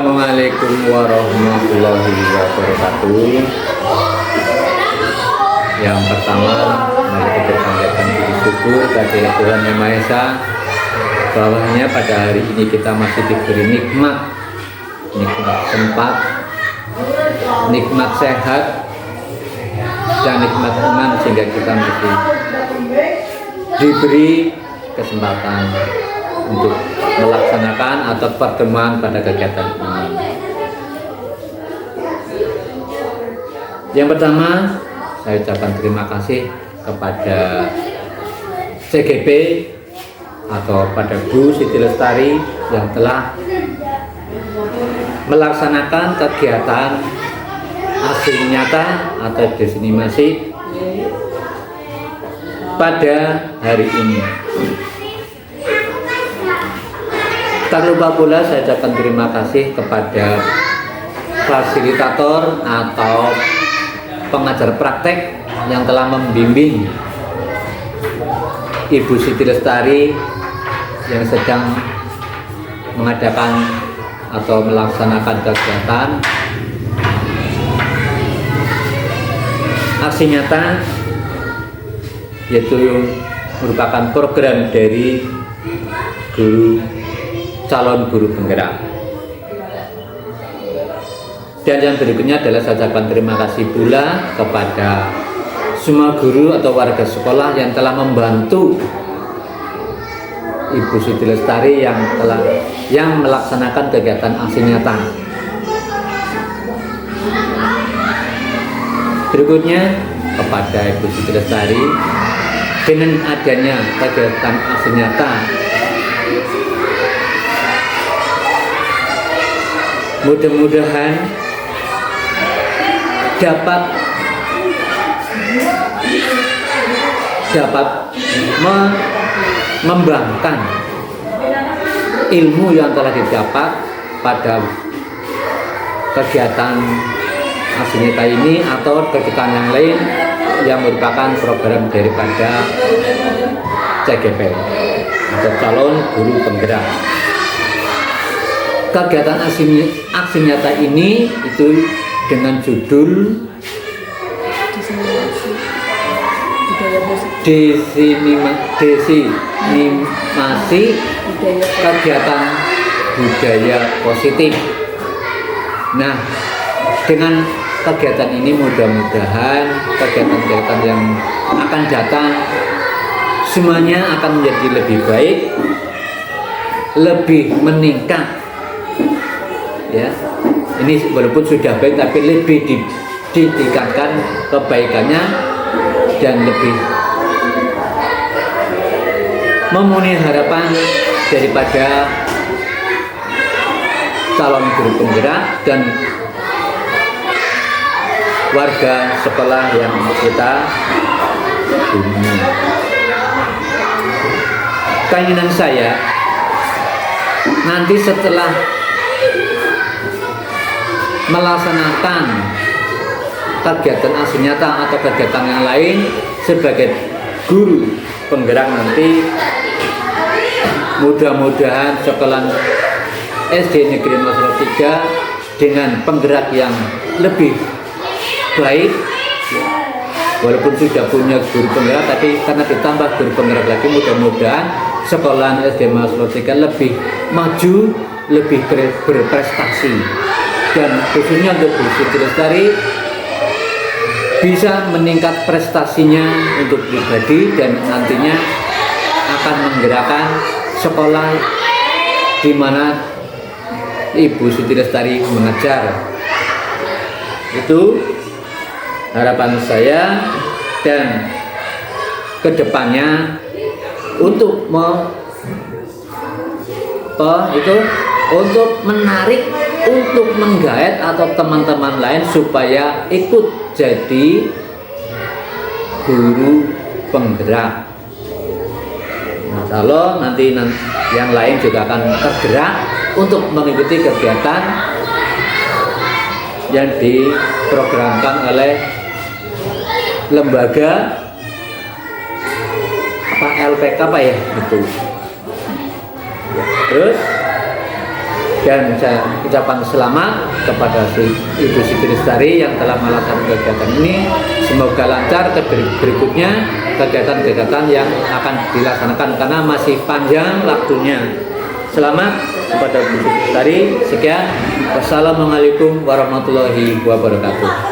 Assalamualaikum warahmatullahi wabarakatuh. Yang pertama, mari kita panjatkan puji syukur kepada Tuhan Yang Maha Esa, bahwanya pada hari ini kita masih diberi nikmat sempat, nikmat sehat, dan nikmat iman, sehingga kita masih diberi kesempatan untuk melaksanakan atau pertemuan pada kegiatan ini. Yang pertama, saya ucapkan terima kasih kepada CGP atau pada Bu Siti Lestari yang telah melaksanakan kegiatan aksi nyata atau desinimasi pada hari ini. Tak lupa pula saya ucapkan terima kasih kepada fasilitator atau pengajar praktek yang telah membimbing Ibu Siti Lestari yang sedang mengadakan atau melaksanakan kegiatan aksi nyata, yaitu merupakan program dari calon guru penggerak. Dan yang berikutnya adalah saya ucapkan terima kasih pula kepada semua guru atau warga sekolah yang telah membantu Ibu Siti Lestari yang melaksanakan kegiatan aksi nyata. Berikutnya kepada Ibu Siti Lestari, dengan adanya kegiatan aksi nyata, mudah-mudahan dapat mengembangkan ilmu yang telah didapat pada kegiatan aksi nyata ini atau kegiatan yang lain yang merupakan program daripada CGP atau calon guru penggerak. Kegiatan aksi nyata ini itu dengan judul desinimasi kegiatan budaya positif. Nah, dengan kegiatan ini mudah-mudahan kegiatan-kegiatan yang akan datang semuanya akan menjadi lebih baik, lebih meningkat. Ya, ini walaupun sudah baik tapi lebih ditingkatkan kebaikannya dan lebih memenuhi harapan daripada calon guru penggerak dan warga sekolah yang kita bina. Keinginan saya nanti setelah melaksanakan kegiatan aksi nyata atau kegiatan yang lain sebagai guru penggerak nanti, mudah-mudahan sekolah SD Negeri 03 dengan penggerak yang lebih baik, walaupun sudah punya guru penggerak tapi karena ditambah guru penggerak lagi, mudah-mudahan sekolah SD 03 lebih maju, lebih berprestasi. Dan khususnya untuk Bu Siti Lestari bisa meningkat prestasinya untuk pribadi dan nantinya akan menggerakkan sekolah di mana Ibu Siti Lestari mengajar. Itu harapan saya, dan kedepannya untuk menarik, untuk menggait atau teman-teman lain supaya ikut jadi guru penggerak. Insya Allah nanti yang lain juga akan tergerak untuk mengikuti kegiatan yang diprogramkan oleh lembaga LPK itu. Ya, terus Dan saya ucapkan selamat kepada Ibu Siti Lestari yang telah melaksanakan kegiatan ini. Semoga lancar ke berikutnya kegiatan-kegiatan yang akan dilaksanakan karena masih panjang waktunya. Selamat kepada Ibu Siti Lestari. Sekian. Wassalamualaikum warahmatullahi wabarakatuh.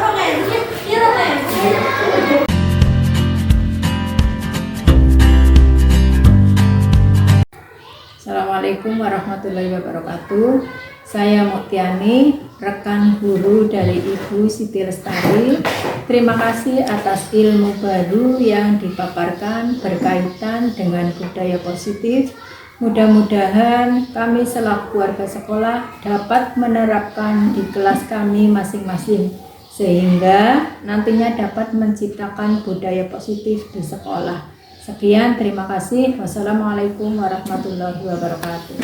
Assalamualaikum warahmatullahi wabarakatuh. Saya Muktiani, rekan guru dari Ibu Siti Lestari. Terima kasih atas ilmu baru yang dipaparkan berkaitan dengan budaya positif. Mudah-mudahan kami selaku keluarga sekolah dapat menerapkan di kelas kami masing-masing, sehingga nantinya dapat menciptakan budaya positif di sekolah. Sekian, terima kasih. Wassalamualaikum warahmatullahi wabarakatuh.